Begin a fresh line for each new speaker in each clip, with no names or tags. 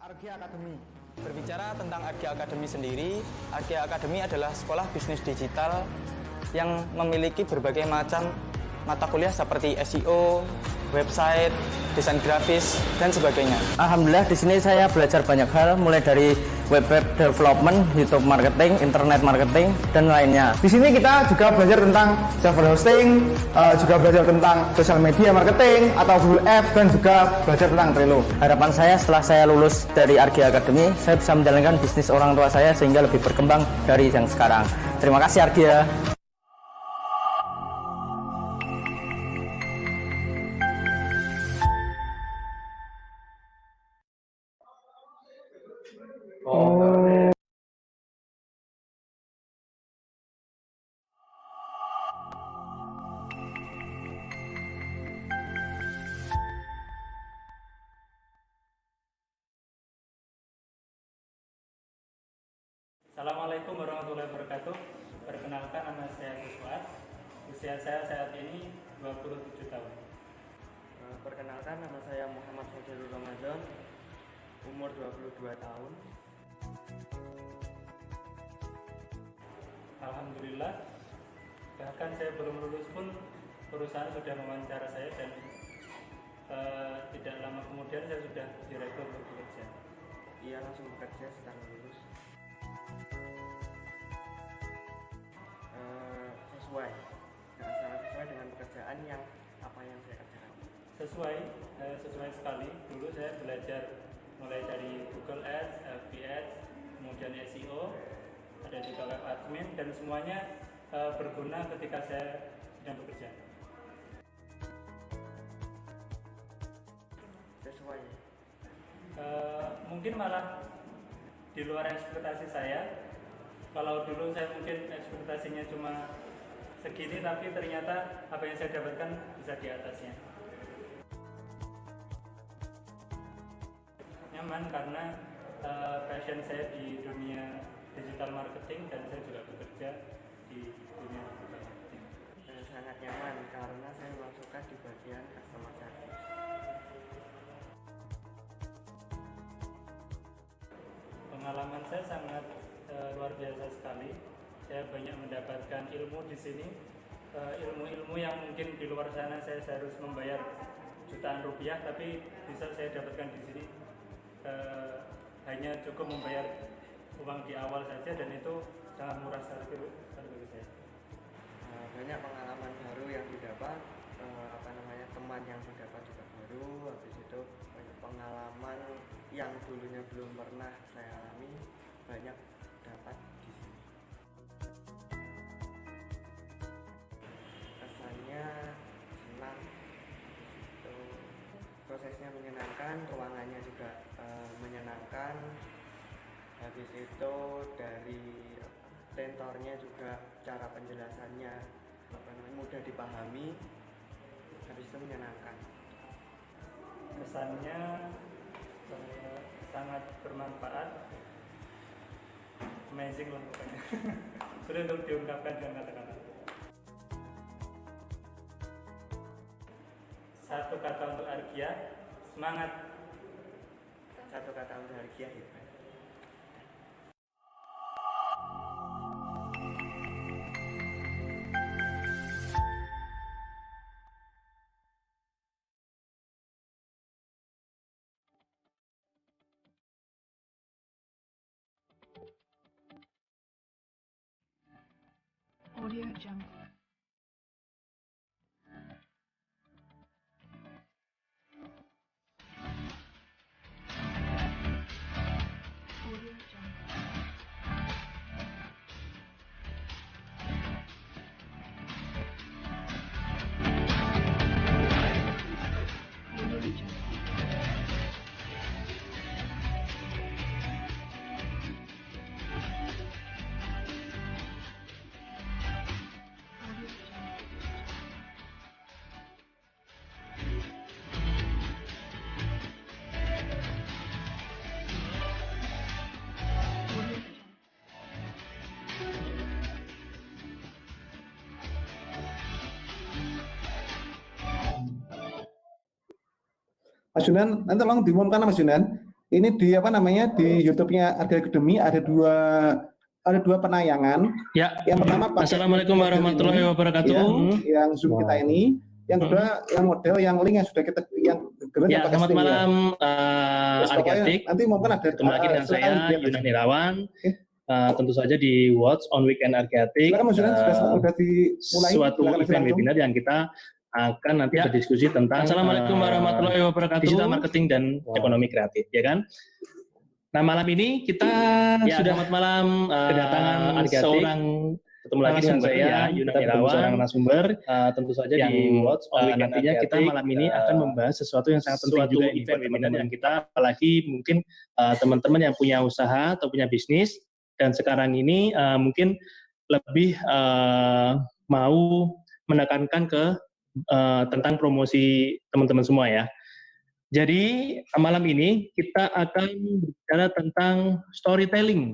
Argia Academy.
Berbicara tentang Argia Academy sendiri, Argia Academy adalah sekolah bisnis digital yang memiliki berbagai macam mata kuliah seperti SEO, website, desain grafis, dan sebagainya.
Alhamdulillah di sini saya belajar banyak hal, mulai dari web development, YouTube marketing, internet marketing, dan lainnya.
Di sini kita juga belajar tentang server hosting, juga belajar tentang social media marketing atau Google Ads, dan juga belajar tentang Trello.
Harapan saya setelah saya lulus dari Argia Academy, saya bisa menjalankan bisnis orang tua saya sehingga lebih berkembang dari yang sekarang. Terima kasih Argia.
Assalamualaikum warahmatullahi wabarakatuh. Perkenalkan, nama saya Kuswat. Usia saya saat ini 27 tahun.
Perkenalkan, nama saya Muhammad Fadilur Ramadan, umur 22 tahun.
Alhamdulillah, bahkan saya belum lulus pun perusahaan sudah mewawancara saya dan tidak lama kemudian saya sudah direkrut untuk bekerja.
Ia langsung bekerja setelah lulus. Sangat sesuai dengan pekerjaan yang saya kerjakan.
Sesuai sekali. Dulu saya belajar mulai dari Google Ads, FB Ads, kemudian SEO, ada juga web admin, dan semuanya berguna ketika saya sedang bekerja.
Sesuai.
Mungkin malah di luar ekspektasi saya. Kalau dulu saya mungkin ekspektasinya cuma segini, tapi ternyata apa yang saya dapatkan bisa di atasnya. Nyaman karena passion saya di dunia digital marketing dan saya juga bekerja di dunia digital marketing.
Sangat nyaman karena saya memang suka di bagian customer service.
Pengalaman saya sangat luar biasa sekali. Saya banyak mendapatkan ilmu di sini, ilmu-ilmu yang mungkin di luar sana saya harus membayar jutaan rupiah, tapi bisa saya dapatkan di sini hanya cukup membayar uang di awal saja, dan itu sangat murah sekali bagi saya.
Banyak pengalaman baru yang didapat, teman yang didapat juga baru. Habis itu banyak pengalaman yang dulunya belum pernah saya alami, banyak dapat di sini. Kesannya senang, prosesnya menyenangkan, ruangannya juga menyenangkan. Habis itu dari tentornya juga cara penjelasannya mudah dipahami. Habis itu menyenangkan.
Kesannya sangat bermanfaat, amazing lah pokoknya. Sudah untuk diungkapkan dengan kata-kata. Satu kata untuk Argia, semangat.
Satu kata untuk Argia, hebat.
Audio Jungle. Audio Jungle. Audio Jungle. Audio Jungle. Audio Jungle.
Mas Junan, nanti tolong diumumkan Mas Junan. ini di apa namanya di YouTube-nya Arga Academy ada dua penayangan.
Ya.
Yang pertama pakai
Assalamualaikum warahmatullahi wabarakatuh.
ya, yang Zoom kita ini. Yang kedua yang model yang link yang sudah kita
Ya, selamat malam Argatik.
Nanti mungkin ada
ketemu lagi dengan saya Yunan Irawan. Tentu saja di Watch on Weekend Argatik.
Sudah dimulai
suatu event webinar yang kita akan nanti berdiskusi tentang Assalamualaikum warahmatullahi wabarakatuh. Digital marketing dan ekonomi kreatif, ya kan? Nah, malam ini kita sudah selamat malam kedatangan seorang ketemu lagi dengan saya Yunan Irawan, seorang narasumber tentu saja yang di Watch on Weekend. Nantinya kita malam ini akan membahas sesuatu yang sangat penting juga event webinar yang kita, apalagi mungkin teman-teman yang punya usaha atau punya bisnis dan sekarang ini mungkin lebih mau menekankan ke tentang promosi teman-teman semua ya. Jadi malam ini kita akan berbicara tentang storytelling,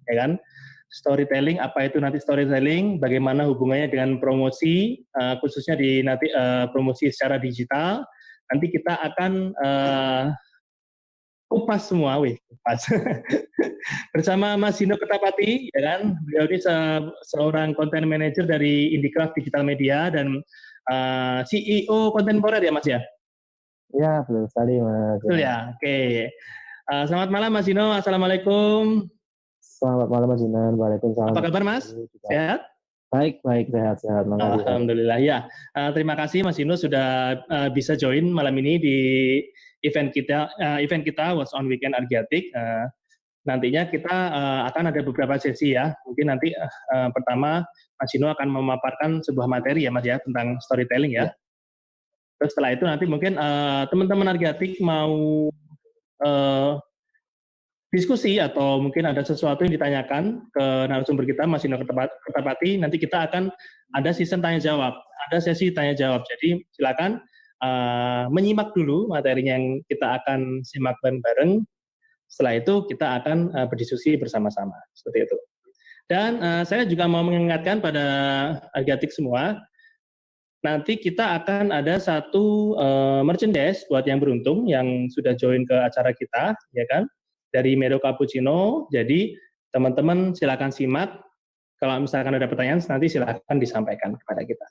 ya kan? Storytelling, apa itu nanti storytelling? Bagaimana hubungannya dengan promosi, khususnya di nanti promosi secara digital. Nanti kita akan kupas semua, kupas bersama Mas Zino Kertapati, ya kan? Beliau ini seorang content manager dari Indicraft Digital Media dan CEO kontemporer ya Mas ya?
Ya, betul sekali Mas.
Betul ya, oke. Selamat malam Mas Zino, Assalamualaikum.
Selamat malam Mas Jinan, waalaikumsalam.
Apa kabar Mas? Sehat?
Baik, sehat.
Alhamdulillah ya. Terima kasih Mas Zino sudah bisa join malam ini di event kita Watch on Weekend Argatik. Nantinya kita akan ada beberapa sesi ya. Mungkin nanti pertama Mas Zino akan memaparkan sebuah materi ya Mas ya tentang storytelling ya. Terus setelah itu nanti mungkin teman-teman Argatik mau diskusi atau mungkin ada sesuatu yang ditanyakan ke narasumber kita Mas Zino Kertapati, nanti kita akan ada season tanya jawab, ada sesi tanya jawab. Jadi silakan menyimak dulu materinya yang kita akan simak bareng. Setelah itu kita akan berdiskusi bersama-sama seperti itu. Dan saya juga mau mengingatkan pada Argatik semua, nanti kita akan ada satu merchandise buat yang beruntung yang sudah join ke acara kita, ya kan? Dari Mero Cappuccino. Jadi teman-teman silakan simak. Kalau misalkan ada pertanyaan nanti silakan disampaikan kepada kita.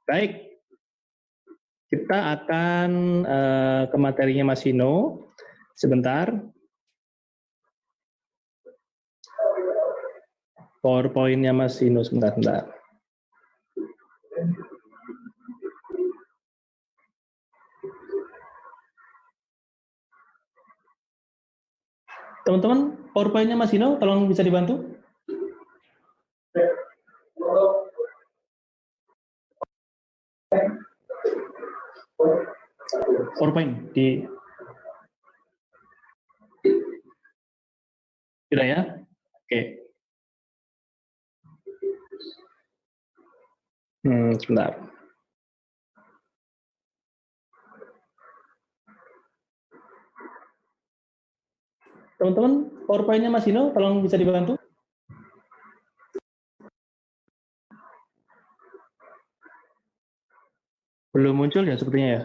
Baik, kita akan ke materinya Mas Zino sebentar. PowerPoint-nya Mas Zino sebentar. Teman-teman, PowerPoint-nya Mas Zino, tolong bisa dibantu. PowerPoint di sudah ya? Oke. Sebentar. Teman-teman, PowerPoint-nya Mas Zino, tolong bisa dibantu. Belum muncul ya sepertinya ya?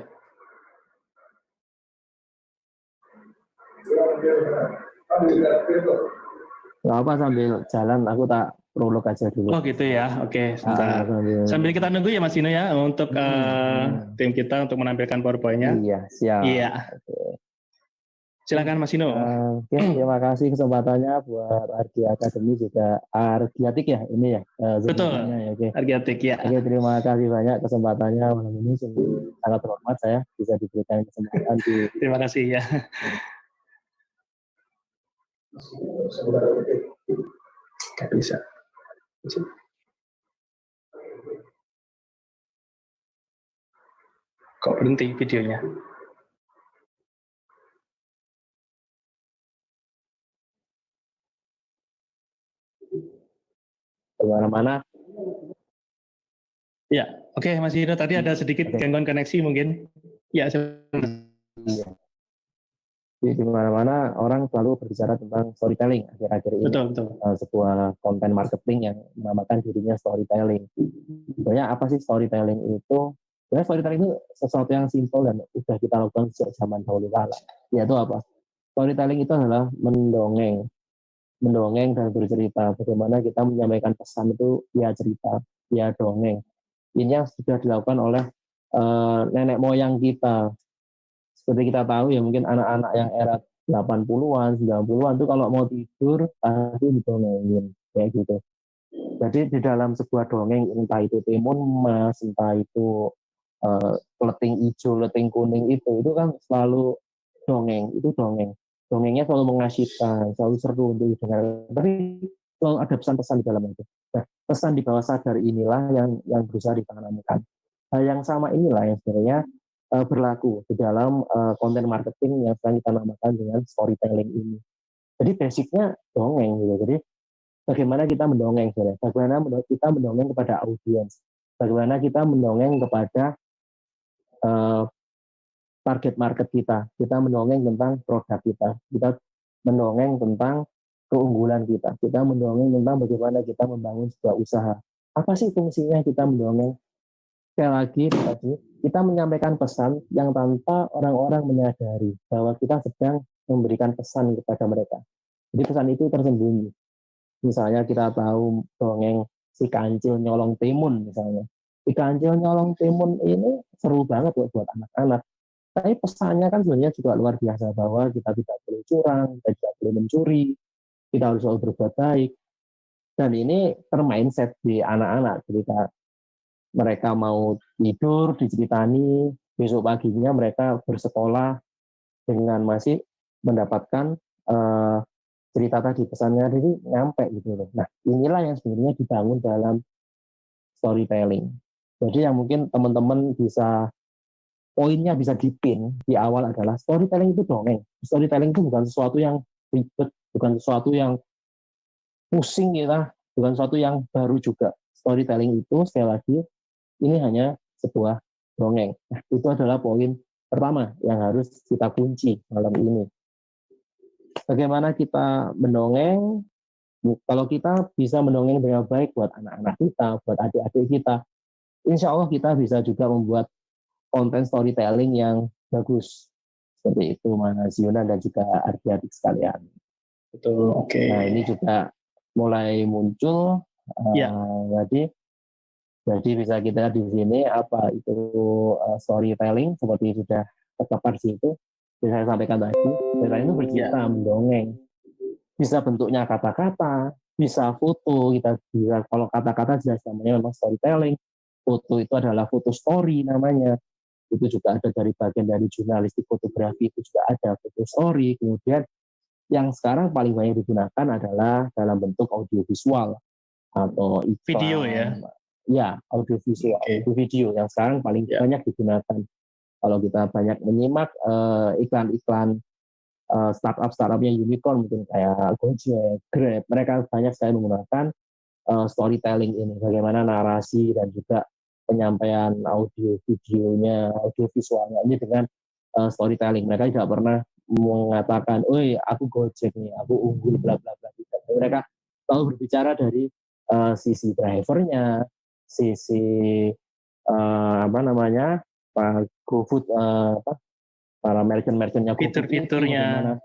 Nggak apa, sambil jalan aku tak prolog aja dulu.
Oh gitu ya, oke. Sebentar. Sambil kita nunggu ya Mas Zino ya, untuk tim kita untuk menampilkan PowerPoint-nya.
Iya, siap.
Iya. Silakan Mas Zino.
Oke, terima kasih kesempatannya buat Argia Academy juga Argiatik ya ini ya.
Betul.
Ya, oke.
Argiatik ya.
Oke, terima kasih banyak kesempatannya malam ini. Sangat terhormat saya bisa diberikan kesempatan di.
Terima kasih ya. Gak bisa. Kok berhenti videonya?
Kemana-mana.
Ya, oke Mas Zino, tadi ada sedikit gangguan koneksi mungkin. Ya,
Iya. Di mana-mana orang selalu berbicara tentang storytelling akhir-akhir ini.
betul.
Sebuah konten marketing yang menamakan dirinya storytelling. Sebenarnya apa sih storytelling itu? Sebenarnya storytelling itu sesuatu yang simpel dan sudah kita lakukan sejak zaman dahulu kala. Yaitu apa?
Storytelling itu adalah mendongeng dan bercerita. Bagaimana kita menyampaikan pesan itu via cerita, via dongeng. Ini yang sudah dilakukan oleh nenek moyang kita. Seperti kita tahu ya, mungkin anak-anak yang era 80-an, 90-an itu kalau mau tidur pasti didongengin kayak gitu. Jadi di dalam sebuah dongeng, entah itu timun emas, entah itu leting hijau, leting kuning, itu kan selalu dongeng, itu dongeng. Dongengnya selalu mengasyikkan, selalu seru untuk didengar. Tapi selalu ada pesan-pesan di dalam itu. Nah, pesan di bawah sadar inilah yang berusaha ditanamkan. Hal yang sama inilah yang sebenarnya berlaku di dalam konten marketing yang sedang kita namakan dengan storytelling ini. Jadi basicnya dongeng gitu. Jadi bagaimana kita mendongeng sebenarnya, bagaimana kita mendongeng kepada audiens, bagaimana kita mendongeng kepada target market kita mendongeng tentang produk kita mendongeng tentang keunggulan kita mendongeng tentang bagaimana kita membangun sebuah usaha. Apa sih fungsinya kita mendongeng? Sekali lagi, kita menyampaikan pesan yang tanpa orang-orang menyadari bahwa kita sedang memberikan pesan kepada mereka. Jadi pesan itu tersembunyi. Misalnya kita tahu dongeng si kancil nyolong timun misalnya. Si kancil nyolong timun ini seru banget buat anak-anak. Tapi pesannya kan sebenarnya juga luar biasa bahwa kita tidak boleh curang, kita tidak boleh mencuri, kita harus selalu berbuat baik. Dan ini termindset di anak-anak ketika mereka mau tidur diceritani, besok paginya mereka bersekolah dengan masih mendapatkan cerita tadi, pesannya jadi nyampe gitu loh. Nah inilah yang sebenarnya dibangun dalam storytelling. Jadi yang mungkin teman-teman bisa poinnya bisa dipin di awal adalah storytelling itu dongeng. Storytelling itu bukan sesuatu yang ribet, bukan sesuatu yang pusing kita, bukan sesuatu yang baru juga. Storytelling itu sekali lagi ini hanya sebuah dongeng. Nah, itu adalah poin pertama yang harus kita kunci malam ini. Bagaimana kita mendongeng? Kalau kita bisa mendongeng dengan baik buat anak-anak kita, buat adik-adik kita, insya Allah kita bisa juga membuat konten storytelling yang bagus. Seperti itu Mas Yunan dan juga adik-adik sekalian.
Betul, oke.
Nah ini juga mulai muncul. Jadi bisa kita di sini apa itu storytelling seperti sudah terdapat di situ. Bisa saya sampaikan tadi, storytelling itu bercerita, mendongeng. Bisa bentuknya kata-kata, bisa foto, kita bisa kalau kata-kata jelas namanya memang storytelling. Foto itu adalah foto story namanya. Itu juga ada dari bagian dari jurnalistik fotografi, itu juga ada foto story. Kemudian yang sekarang paling banyak digunakan adalah dalam bentuk audiovisual atau iklan,
video ya.
Ya, audiovisual, audio video yang sekarang paling banyak digunakan. Kalau kita banyak menyimak iklan-iklan startup yang unicorn mungkin kayak Gojek, Grab, mereka banyak sekali menggunakan storytelling ini, bagaimana narasi dan juga penyampaian audio videonya, audio visualnya ini dengan storytelling. Mereka tidak pernah mengatakan, "Oi, aku Gojek nih, aku unggul bla bla bla." Mereka selalu berbicara dari sisi drivernya, sisi apa namanya, GoFood, para merchant-merchantnya,
fitur-fiturnya,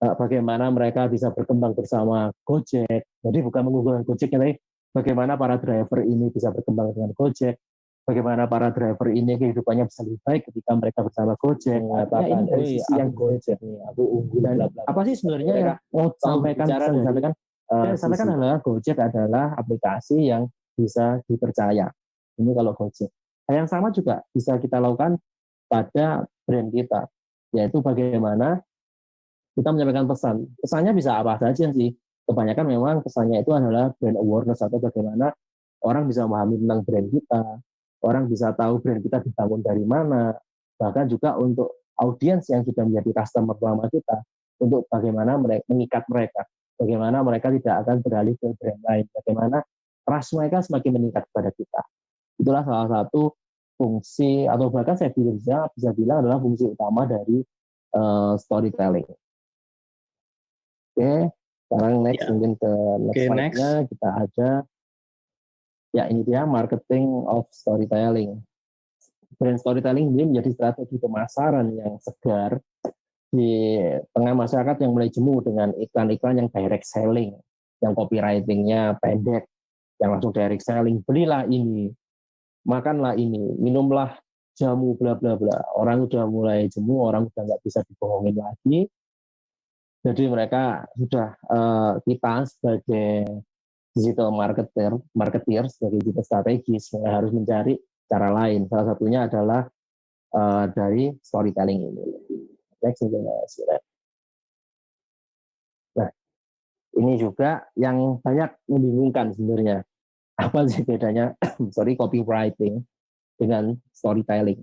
bagaimana mereka bisa berkembang bersama Gojek. Jadi bukan mengunggulkan Gojek, tapi bagaimana para driver ini bisa berkembang dengan Gojek, bagaimana para driver ini kehidupannya bisa lebih baik ketika mereka bersama Gojek. Mengatakan, dari sisi yang Gojek nih, aku unggul. Dan apa sih sebenarnya yang mau sampaikan adalah Gojek adalah aplikasi yang bisa dipercaya. Ini kalau Gojek. Hal yang sama juga bisa kita lakukan pada brand kita, yaitu bagaimana kita menyampaikan pesan. Pesannya bisa apa saja sih. Kebanyakan memang pesannya itu adalah brand awareness atau bagaimana orang bisa memahami tentang brand kita, orang bisa tahu brand kita dibangun dari mana, bahkan juga untuk audiens yang sudah menjadi customer lama kita, untuk bagaimana mengikat mereka, bagaimana mereka tidak akan beralih ke brand lain, bagaimana trust mereka semakin meningkat kepada kita. Itulah salah satu fungsi atau bahkan saya bisa bilang adalah fungsi utama dari storytelling. Oke, sekarang next mungkin ke next slide-nya kita ada, ya ini dia marketing of storytelling. Brand storytelling ini menjadi strategi pemasaran yang segar di tengah masyarakat yang mulai jemu dengan iklan-iklan yang direct selling, yang copywritingnya pendek, yang langsung direct selling, belilah ini, makanlah ini, minumlah jamu bla bla bla. Orang udah mulai jemu, orang udah nggak bisa dibohongin lagi. Jadi mereka sudah kita sebagai digital marketer sebagai digital strategis harus mencari cara lain. Salah satunya adalah dari storytelling ini. Next, nah, ini juga yang banyak membingungkan sebenarnya. Apa sih bedanya copywriting dengan storytelling?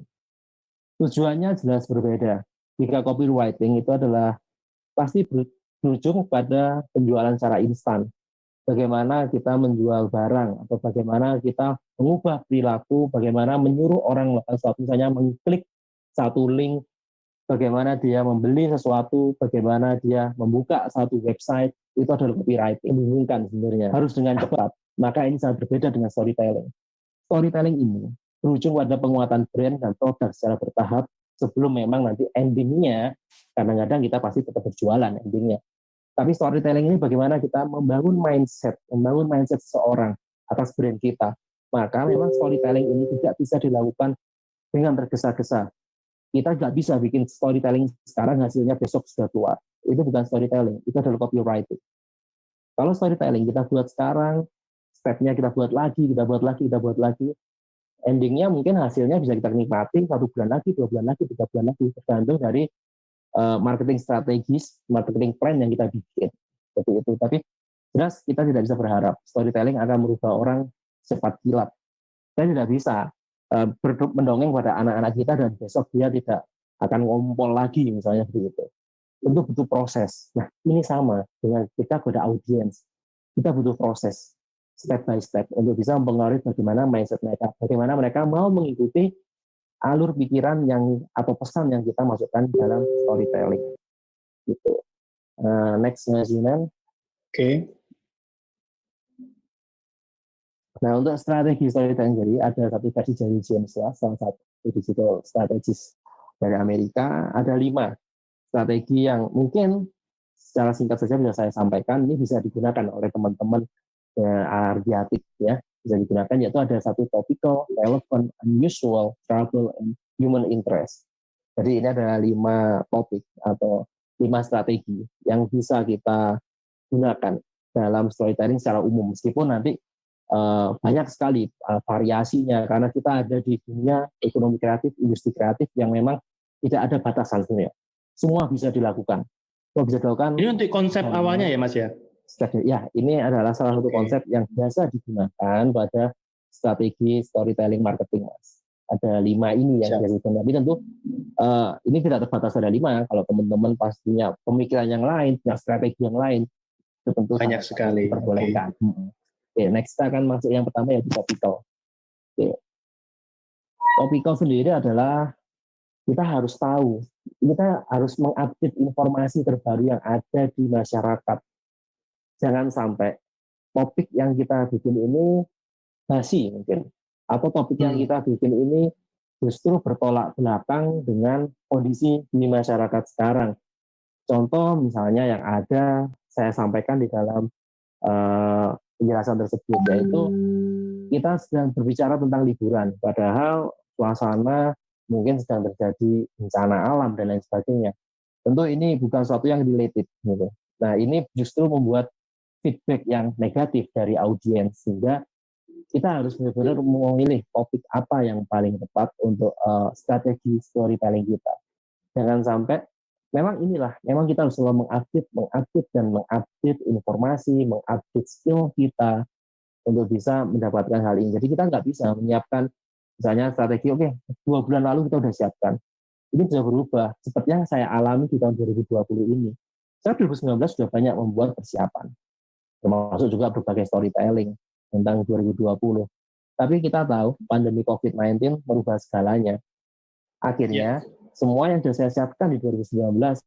Tujuannya jelas berbeda. Jika copywriting itu adalah pasti berujung pada penjualan secara instan. Bagaimana kita menjual barang atau bagaimana kita mengubah perilaku, bagaimana menyuruh orang melakukan sesuatu, misalnya mengklik satu link, bagaimana dia membeli sesuatu, bagaimana dia membuka satu website, itu adalah copywriting. Membingungkan sebenarnya, harus dengan cepat. Maka ini sangat berbeda dengan storytelling. Storytelling ini berujung pada penguatan brand dan produk secara bertahap sebelum memang nanti endingnya, kadang-kadang kita pasti tetap berjualan endingnya. Tapi storytelling ini bagaimana kita membangun mindset seseorang atas brand kita. Maka memang storytelling ini tidak bisa dilakukan dengan tergesa-gesa. Kita nggak bisa bikin storytelling sekarang hasilnya besok sudah keluar. Itu bukan storytelling, itu adalah copywriting. Kalau storytelling kita buat sekarang, stepnya kita buat lagi, endingnya mungkin hasilnya bisa kita nikmati 1 bulan lagi, 2 bulan lagi, 3 bulan lagi, tergantung dari marketing strategis, marketing plan yang kita bikin. Seperti itu. Tapi jelas kita tidak bisa berharap storytelling akan merubah orang cepat kilat. Kita tidak bisa mendongeng pada anak-anak kita dan besok dia tidak akan ngompol lagi misalnya begitu. Tentu butuh proses. Nah, ini sama dengan kita pada audiens. Kita butuh proses step by step untuk bisa mempengaruhi bagaimana mindset mereka, bagaimana mereka mau mengikuti alur pikiran yang atau pesan yang kita masukkan dalam storytelling. Gitu. Next, Mas Yunan.
Oke.
Nah, untuk strategi storytelling jadi ada satu versi dari James ya, salah satu digital strategis dari Amerika. Ada 5 strategi yang mungkin secara singkat saja bisa saya sampaikan. Ini bisa digunakan oleh teman-teman Argiatik ya. Bisa digunakan, yaitu ada satu topical, relevant, unusual, trouble, and human interest. Jadi ini ada 5 topik atau 5 strategi yang bisa kita gunakan dalam storytelling secara umum. Meskipun nanti banyak sekali variasinya karena kita ada di dunia ekonomi kreatif, industri kreatif yang memang tidak ada batasan sebenarnya. Semua bisa dilakukan. Semua bisa dilakukan.
Ini untuk konsep awalnya ya Mas ya?
Ya, ini adalah salah satu konsep yang biasa digunakan pada strategi storytelling marketing, Mas. Ada 5 ini yang biasa digunakan. Tapi tentu ini tidak terbatas ada 5. Kalau teman-teman pastinya pemikiran yang lain, punya strategi yang lain, itu tentu
banyak sekali.
Diperbolehkan. Oke, next kita akan masuk yang pertama yaitu topical. Oke. Topical sendiri adalah kita harus tahu, kita harus mengupdate informasi terbaru yang ada di masyarakat. Jangan sampai topik yang kita bikin ini basi mungkin, atau topik yang kita bikin ini justru bertolak belakang dengan kondisi di masyarakat sekarang. Contoh misalnya yang ada saya sampaikan di dalam penjelasan tersebut, yaitu kita sedang berbicara tentang liburan, padahal suasana mungkin sedang terjadi bencana alam dan lain sebagainya. Tentu ini bukan sesuatu yang related. Gitu. Nah, ini justru membuat feedback yang negatif dari audiens, sehingga kita harus benar-benar memilih topik apa yang paling tepat untuk strategi storytelling kita. Jangan sampai, memang kita harus selalu mengupdate informasi, mengupdate skill kita untuk bisa mendapatkan hal ini. Jadi kita nggak bisa menyiapkan, misalnya strategi, 2 bulan lalu kita sudah siapkan. Ini bisa berubah, seperti yang saya alami di tahun 2020 ini. Saya 2019 sudah banyak membuat persiapan, termasuk juga berbagai storytelling tentang 2020. Tapi kita tahu pandemi COVID-19 merubah segalanya. Akhirnya semua yang sudah saya siapkan di 2019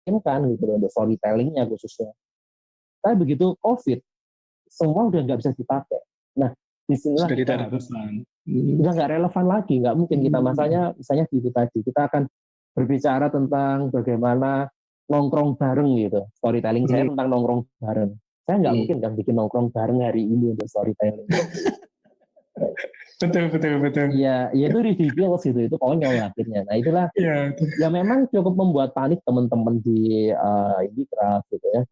memungkinkan gitu loh, untuk storytellingnya khususnya. Tapi begitu COVID, semua udah nggak bisa dipakai. Nah, disinilah
Sudah
kita
tidak
harus
relevan.
udah nggak relevan lagi, nggak mungkin kita misalnya di itu tadi kita akan berbicara tentang bagaimana nongkrong bareng gitu. Storytelling saya tentang nongkrong bareng. Saya nggak mungkin kan bikin nongkrong bareng hari ini untuk storytelling.
Betul.
Ya itu ridiculous gitu, itu konyol akhirnya. Nah itulah
Iya.
ya memang cukup membuat panik teman-teman di Indicraft gitu ya,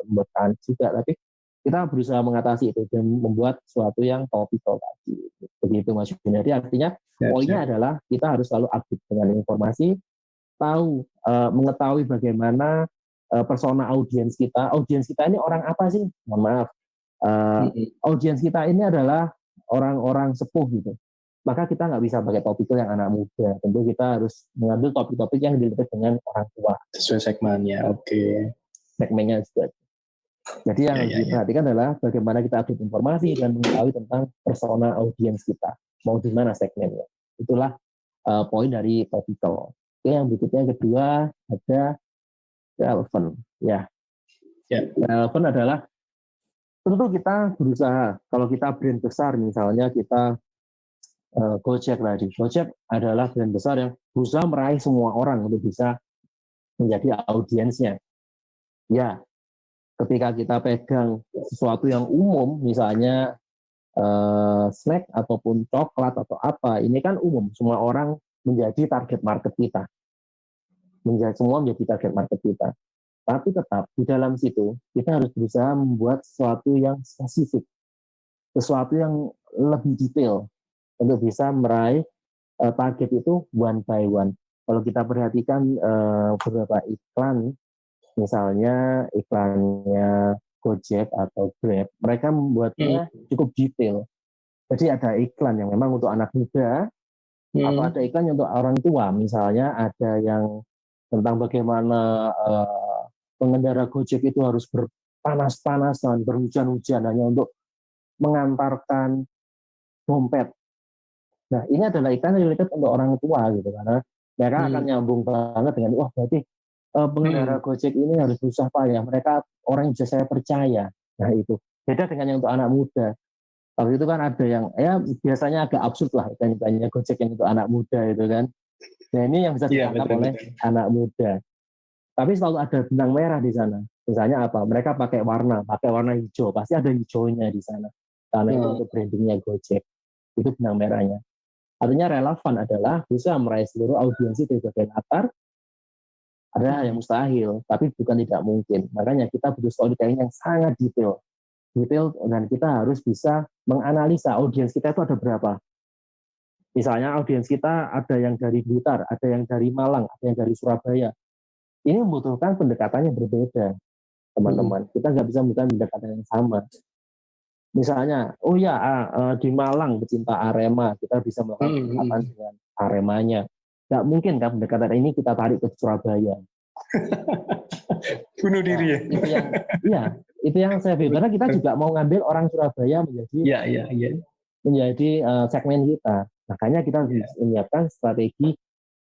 membuat panik juga. Tapi kita berusaha mengatasi itu dan membuat sesuatu yang topical tadi. Begitu Mas Yudin. Jadi artinya poinnya adalah kita harus selalu update dengan informasi, tahu mengetahui bagaimana persona audiens kita. Audiens kita ini orang apa sih? Mohon maaf. Audiens kita ini adalah orang-orang sepuh gitu. Maka kita nggak bisa pakai topik yang anak muda. Tentu kita harus mengambil topik-topik yang dilihat dengan orang tua.
Sesuai segmennya, oke.
Segmennya juga. Jadi yang harus diperhatikan adalah bagaimana kita update informasi dan mengetahui tentang persona audiens kita. Mau di mana segmennya. Itulah poin dari topical. Oke, yang berikutnya yang kedua ada relevant. Ya. Relevant adalah tentu kita berusaha, kalau kita brand besar misalnya kita Gojek tadi. Gojek adalah brand besar yang berusaha meraih semua orang untuk bisa menjadi audiensnya. Ya, ketika kita pegang sesuatu yang umum, misalnya snack ataupun coklat atau apa, ini kan umum, semua orang menjadi target market kita. Semua menjadi target market kita. Tapi tetap di dalam situ kita harus berusaha membuat sesuatu yang spesifik, sesuatu yang lebih detail untuk bisa meraih target itu one by one. Kalau kita perhatikan beberapa iklan, misalnya iklannya Gojek atau Grab, mereka membuatnya cukup detail. Jadi ada iklan yang memang untuk anak muda, atau ada iklan yang untuk orang tua. Misalnya ada yang tentang bagaimana pengendara Gojek itu harus berpanas-panasan, berhujan-hujan hanya untuk mengantarkan dompet. Nah, ini adalah iklan yang related untuk orang tua gitu, karena mereka akan nyambung banget dengan wah berarti pengendara Gojek ini harus berusaha payah. Mereka orang yang bisa saya percaya. Nah itu beda dengan yang untuk anak muda. Waktu itu kan ada yang ya biasanya agak absurd lah iklan-iklannya Gojek yang untuk anak muda itu kan. Nah ini yang bisa ditangkap oleh anak muda. Tapi selalu ada benang merah di sana. Misalnya apa? Mereka pakai warna hijau. Pasti ada hijaunya di sana. Karena itu untuk brandingnya Gojek. Itu benang merahnya. Artinya relevan adalah bisa meraih seluruh audiensi dari berbagai latar. Ada yang mustahil, tapi bukan tidak mungkin. Makanya kita butuh storytelling yang sangat detail. Dan kita harus bisa menganalisa audiens kita itu ada berapa. Misalnya audiens kita ada yang dari Blitar, ada yang dari Malang, ada yang dari Surabaya. Ini membutuhkan pendekatannya berbeda, teman-teman. Kita nggak bisa membutuhkan pendekatan yang sama. Misalnya, di Malang pecinta Arema, kita bisa melakukan pendekatan dengan Aremanya. Nggak mungkin kan pendekatan ini kita tarik ke Surabaya.
Bunuh diri
Itu yang saya pikir. Karena kita juga mau ngambil orang Surabaya menjadi segmen kita. Makanya kita harus menyiapkan strategi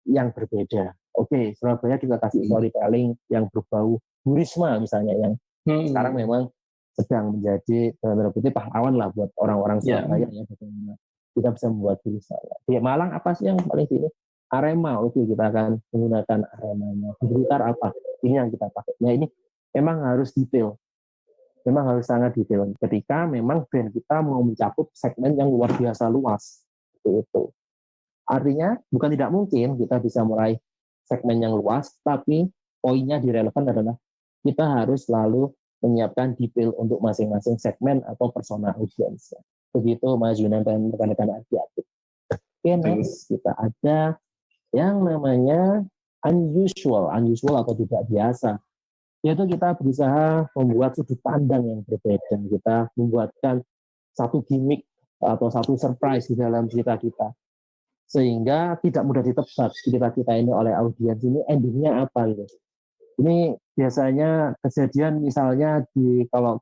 yang berbeda. Oke, Surabaya kita kasih storytelling yang berbau Bu Risma misalnya, yang sekarang memang sedang menjadi pahlawan lah buat orang-orang Surabaya ya. Bagaimana kita bisa membuat Bu Risma. Di Malang apa sih yang paling ini? Arema, oke kita akan menggunakan Aremanya. Di Blitar apa? Ini yang kita pakai. Ya ini memang harus detail. Memang harus sangat detail. Ketika memang brand kita mau mencakup segmen yang luar biasa luas. Seperti itu. Artinya bukan tidak mungkin kita bisa meraih segmen yang luas, tapi poinnya di relevan adalah kita harus selalu menyiapkan detail untuk masing-masing segmen atau persona audiens. Begitu Mas Yunan dan rekan-rekan adik-adik. Oke, next kita ada yang namanya unusual atau tidak biasa. Yaitu kita berusaha membuat sudut pandang yang berbeda. Kita membuatkan satu gimmick atau satu surprise di dalam cerita kita. Sehingga tidak mudah ditebak cerita kita ini oleh audiens ini endingnya apa gitu. Ini biasanya kejadian misalnya di kalau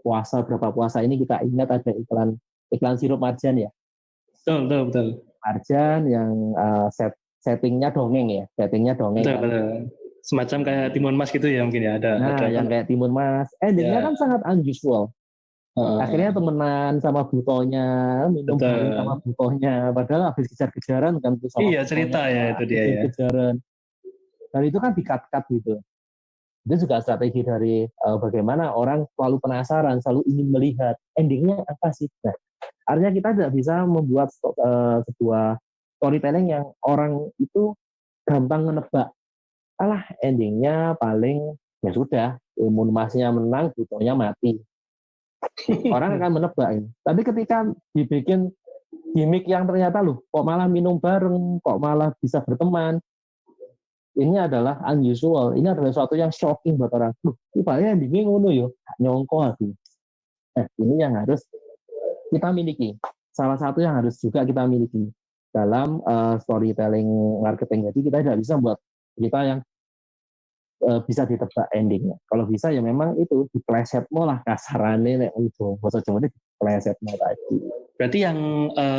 puasa, berapa puasa ini kita ingat ada iklan sirup marjan ya.
Betul.
Marjan yang settingnya dongeng ya,
Betul. semacam kayak Timun Mas gitu ya mungkin ya ada.
Nah,
ada
yang kayak Timun Mas, endingnya
Ya.
kan sangat unusual. Akhirnya temenan sama butonya, minum
Betul.
bareng sama butonya, padahal habis kejar-kejaran kan tuh sama
Iya,
butonya,
cerita ya itu dia ya.
kejar-kejaran. Dan itu kan di-cut-cut gitu. Itu juga strategi dari bagaimana orang selalu penasaran, selalu ingin melihat endingnya apa sih. Nah, artinya kita tidak bisa membuat sebuah storytelling yang orang itu gampang menebak. Alah, endingnya paling ya sudah, Timun Masnya menang, butonya mati. Orang akan menebak ini. Tapi ketika dibikin gimmick yang ternyata loh, kok malah minum bareng, kok malah bisa berteman, ini adalah unusual. Ini adalah sesuatu yang shocking buat orang. Loh, rupanya endingnya ngono yo, nyongko aku. Ini yang harus kita miliki. Salah satu yang harus juga kita miliki dalam storytelling marketing. Jadi kita tidak bisa buat kita yang bisa ditebak endingnya. Kalau bisa ya memang itu diplesetmo lah kasarannya nek untuk bahasa Jawa ini diplesetmo tadi.
Berarti yang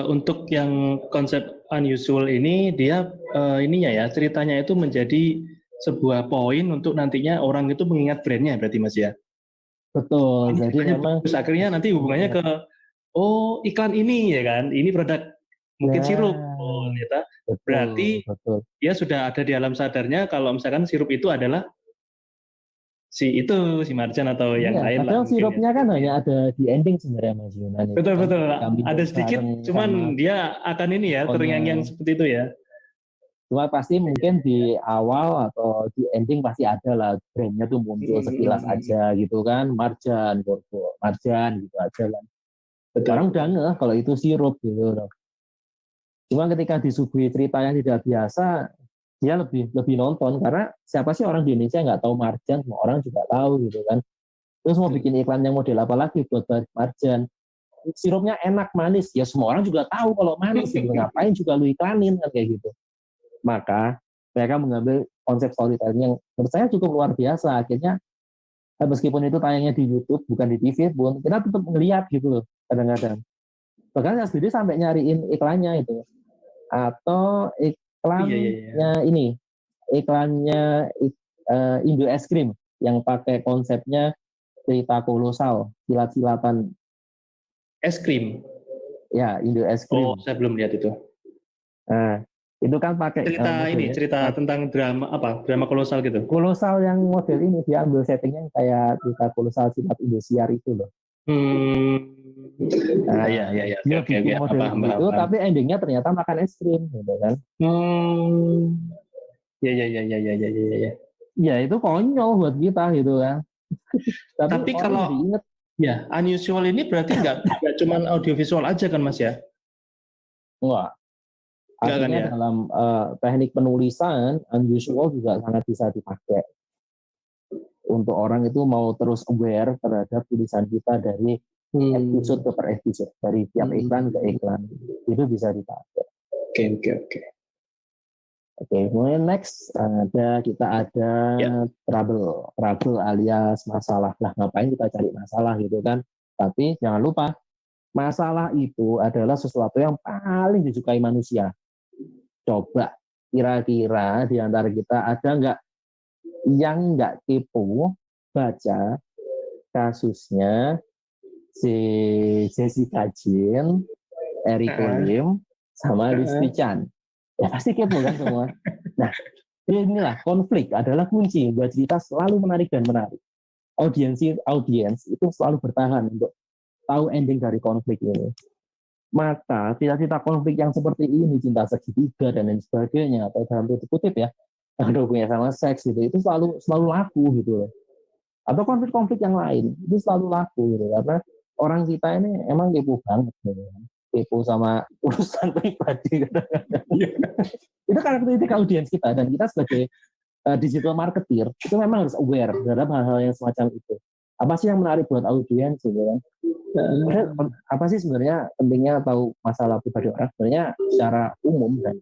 untuk yang konsep unusual ini dia ininya ya ceritanya itu menjadi sebuah poin untuk nantinya orang itu mengingat brandnya berarti Mas ya.
Betul. Jadi memang
terus akhirnya nanti hubungannya ke iklan ini ya kan, ini produk mungkin sirup. Oh, ternyata berarti dia sudah ada di alam sadarnya kalau misalkan sirup itu adalah si Marjan atau yang lain lah.
Padahal sirupnya kan hanya ada di ending sebenarnya Mas Yunan.
Betul. Ada sedikit, cuman dia akan ini ya terngiang-ngiang seperti itu ya.
Cuma pasti mungkin di awal atau di ending pasti ada lah brandnya tuh muncul sekilas aja gitu kan, Marjan gitu aja kan. Orang udah ngeh kalau itu sirup gitu loh. Cuma ketika disuguhi cerita yang tidak biasa, dia lebih nonton karena siapa sih orang di Indonesia nggak tahu Marjan, semua orang juga tahu gitu kan. Terus mau bikin iklan yang model apa lagi buat Marjan? Sirupnya enak manis, ya semua orang juga tahu kalau manis gitu. Ngapain juga lu iklanin kan kayak gitu. Maka mereka mengambil konsep storytelling yang menurut saya cukup luar biasa. Akhirnya meskipun itu tayangnya di YouTube bukan di TV pun kita tetap ngeliat gitu loh kadang-kadang. Bahkan saya sendiri sampai nyariin iklannya itu. Atau iklannya iklannya Indo Es Krim yang pakai konsepnya cerita kolosal, silat-silatan.
Es krim?
Ya, Indo Es Krim.
Oh, saya belum lihat itu.
Nah, itu kan pakai
cerita tentang drama kolosal gitu.
Kolosal yang model ini dia ambil settingnya kayak cerita kolosal silat Indosiar itu loh.
Nah, iya.
Dia bikin model itu, tapi endingnya ternyata makan es krim, gitu kan?
Iya.
Ya itu konyol buat kita gitu kan.
Tapi kalau diinget, ya unusual ini berarti nggak cuma audiovisual aja kan Mas ya?
Enggak. Artinya kan, dalam teknik penulisan unusual juga sangat bisa dipakai untuk orang itu mau terus aware terhadap tulisan kita dari episode ke per episode, dari tiap iklan ke iklan, itu bisa dipakai. Oke, kemudian next kita ada trouble alias masalah. Lah ngapain kita cari masalah gitu kan? Tapi jangan lupa masalah itu adalah sesuatu yang paling disukai manusia. Coba kira-kira di antara kita ada nggak yang nggak kepo baca kasusnya si Jessica Jane, Eric Lim, sama Listi Chan? Ya pasti kepo kan semua. Nah, inilah konflik adalah kunci buat cerita selalu menarik dan menarik. Audiens itu selalu bertahan untuk tahu ending dari konflik ini. Maka cerita-cerita konflik yang seperti ini, cinta segitiga dan lain sebagainya, atau dalam kutip ya, yang hubungannya sama seks gitu, itu selalu laku gitu loh. Atau konflik-konflik yang lain itu selalu laku gitu, karena orang kita ini emang kepo banget gitu. Kepo sama urusan pribadi kadang-kadang. Itu karakteristik audiens kita, dan kita sebagai digital marketer itu memang harus aware terhadap hal-hal yang semacam itu. Apa sih yang menarik buat audiens gitu kan? Apa sih sebenarnya pentingnya tahu masalah pribadi orang sebenarnya secara umum, dan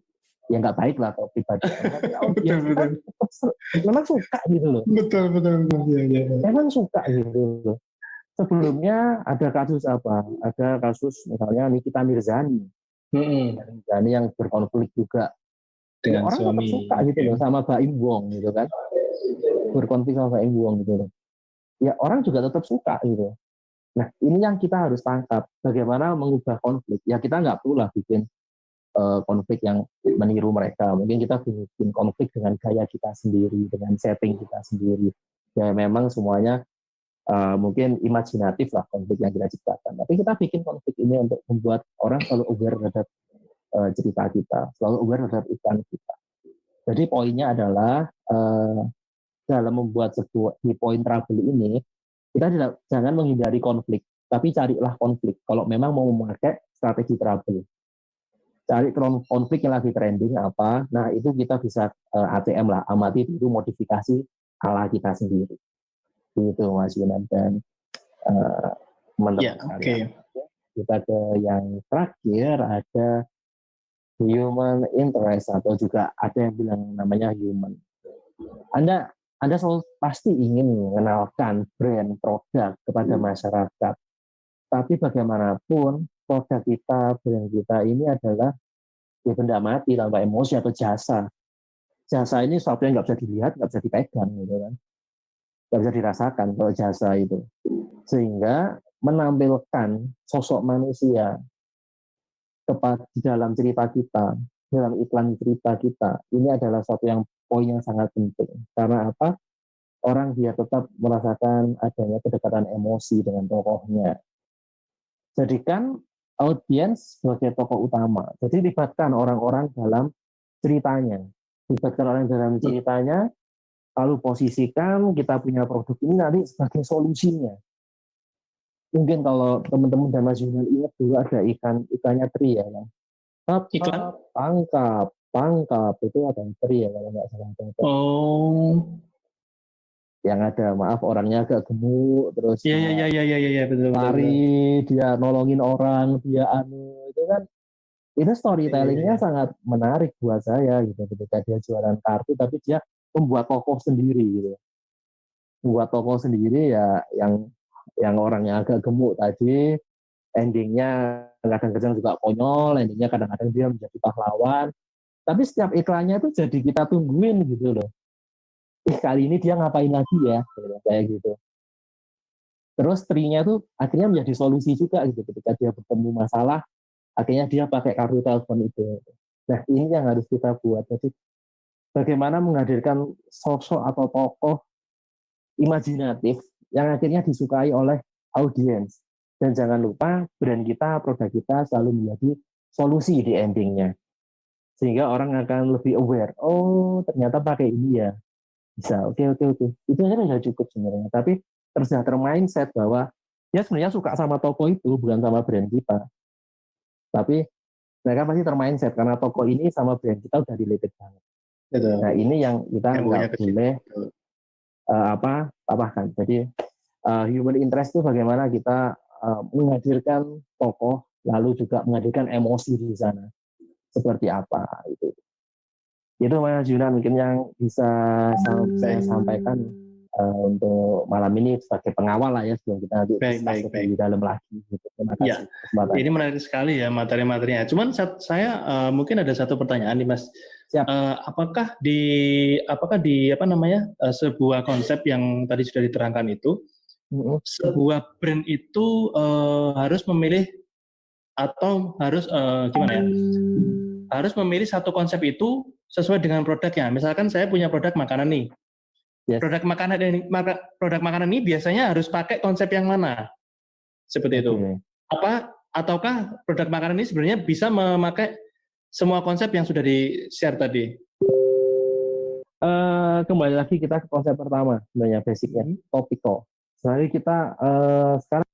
ya nggak baik lah kalau pribadi orang. Memang suka gitu loh.
Betul. Ya.
Memang suka gitu loh. Sebelumnya ada kasus Ada kasus misalnya Nikita Mirzani. Mirzani yang berkonflik juga.
Dengan
orang
suami.
tetap suka gitu loh sama Baim Wong gitu kan. berkonflik sama saing buang gitu loh. Ya orang juga tetap suka gitu. Nah ini yang kita harus tangkap, bagaimana mengubah konflik. Ya kita nggak perlu lah bikin konflik yang meniru mereka. Mungkin kita bikin konflik dengan gaya kita sendiri, dengan setting kita sendiri. Ya memang semuanya mungkin imajinatif lah konflik yang kita ciptakan. Tapi kita bikin konflik ini untuk membuat orang selalu aware terhadap cerita kita, selalu aware terhadap iklan kita. Jadi poinnya adalah dalam membuat sebuah di point trouble ini, kita jangan menghindari konflik, tapi carilah konflik. Kalau memang mau memakai strategi trouble, cari konflik yang lagi trending apa. Nah itu kita bisa ATM lah, amati itu modifikasi ala kita sendiri. Itu Mas Yunan dan teman-teman sekalian. Kita ke yang terakhir, ada human interest atau juga ada yang bilang namanya human. Anda selalu pasti ingin mengenalkan brand produk kepada masyarakat. Tapi bagaimanapun produk kita, brand kita ini adalah ya benda mati tanpa emosi atau jasa. Jasa ini sesuatu yang nggak bisa dilihat, nggak bisa dipegang, gitu kan. Nggak bisa dirasakan kalau jasa itu. Sehingga menampilkan sosok manusia di dalam cerita kita, dalam iklan cerita kita, ini adalah suatu yang poin yang sangat penting. Karena apa? Orang dia tetap merasakan adanya kedekatan emosi dengan tokohnya. Jadikan audiens sebagai tokoh utama. Jadi libatkan orang-orang dalam ceritanya. Libatkan orang dalam ceritanya, lalu posisikan kita punya produk ini nanti sebagai solusinya. Mungkin kalau teman-teman dan Mas Yunan ingat dulu ada ikannya Tri ya, kan?
Iklan?
Pangkap itu ada Tri ya kalau nggak salah.
Oh.
Yang ada maaf orangnya agak gemuk terus
Iya betul.
lari, dia nolongin orang, dia itu kan itu storytellingnya sangat menarik buat saya gitu ketika dia jualan kartu tapi dia membuat tokoh sendiri gitu. Membuat tokoh sendiri ya yang orangnya agak gemuk tadi, endingnya kadang-kadang juga konyol, endingnya kadang-kadang dia menjadi pahlawan. Tapi setiap iklannya itu jadi kita tungguin gitu loh. Kali ini dia ngapain lagi ya, kayak gitu. Terus Tri-nya tuh akhirnya menjadi solusi juga gitu ketika dia bertemu masalah, akhirnya dia pakai kartu telepon itu. Nah ini yang harus kita buat. Jadi bagaimana menghadirkan sosok atau tokoh imajinatif yang akhirnya disukai oleh audiens. Dan jangan lupa brand kita, produk kita selalu menjadi solusi di endingnya. Sehingga orang akan lebih aware, oh ternyata pakai ini ya. Bisa, oke. Itu aja sudah cukup sebenarnya. Tapi terus mindset bahwa dia sebenarnya suka sama toko itu, bukan sama brand kita. Tapi mereka pasti termindset karena toko ini sama brand kita udah related banget. Betul. Nah ini yang kita nggak boleh apa-apakan. Jadi human interest itu bagaimana kita menghadirkan tokoh, lalu juga menghadirkan emosi di sana. Seperti apa itu. Itu Mas Yunan mungkin yang bisa saya sampaikan untuk malam ini sebagai pengawal lah ya sebelum kita nanti di dalam lagi. Gitu. Terima kasih.
Ya, ini menarik sekali ya materi-materinya. Cuman saya mungkin ada satu pertanyaan nih Mas. Siap. Apakah di sebuah konsep yang tadi sudah diterangkan itu, sebuah brand itu harus memilih atau harus gimana ya? Harus memilih satu konsep itu sesuai dengan produknya. Misalkan saya punya produk makanan nih. Yes. Produk makanan ini biasanya harus pakai konsep yang mana? Seperti itu. Ataukah produk makanan ini sebenarnya bisa memakai semua konsep yang sudah di-share tadi?
Kembali lagi kita ke konsep pertama, sebenarnya basicnya, topical. Sebenarnya kita sekarang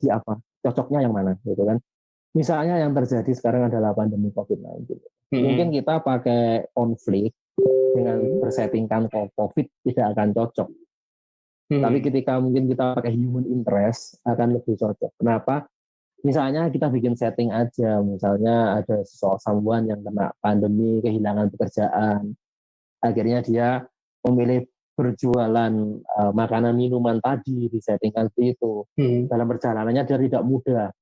di apa? Cocoknya yang mana, gitu kan? Misalnya yang terjadi sekarang adalah pandemi COVID-19. Mungkin kita pakai konflik dengan bersettingkan COVID tidak akan cocok. Tapi ketika mungkin kita pakai human interest akan lebih cocok. Kenapa? Misalnya kita bikin setting aja, misalnya ada someone yang kena pandemi, kehilangan pekerjaan, akhirnya dia memilih berjualan makanan minuman tadi di settingkan seperti itu. Dalam perjalanannya dia tidak mudah.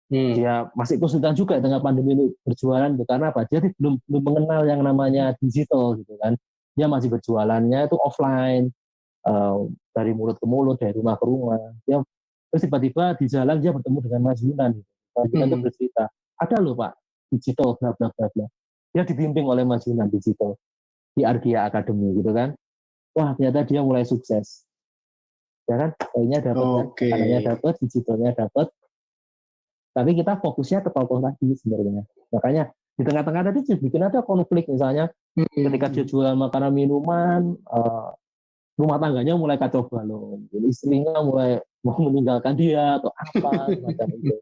Dia masih kesulitan juga dengan pandemi ini berjualan, karena apa? Dia belum mengenal yang namanya digital gitu kan, dia masih berjualannya itu offline, dari mulut ke mulut, dari rumah ke rumah. Dia terus tiba-tiba di jalan dia bertemu dengan Mas Yunan. Gitu. Mas Yunan itu bercerita, ada loh Pak digital bla bla bla bla. Dia dibimbing oleh Mas Yunan digital di Argia Academy gitu kan. Wah ternyata dia mulai sukses. Ya kan, kayaknya dapat, anaknya dapat, digitalnya dapat. Tapi kita fokusnya ke tokoh tadi sebenarnya. Makanya di tengah-tengah tadi bikin ada konflik misalnya ketika dia jualan makanan minuman, rumah tangganya mulai kacau balau, istrinya mulai mau meninggalkan dia atau apa semacam itu.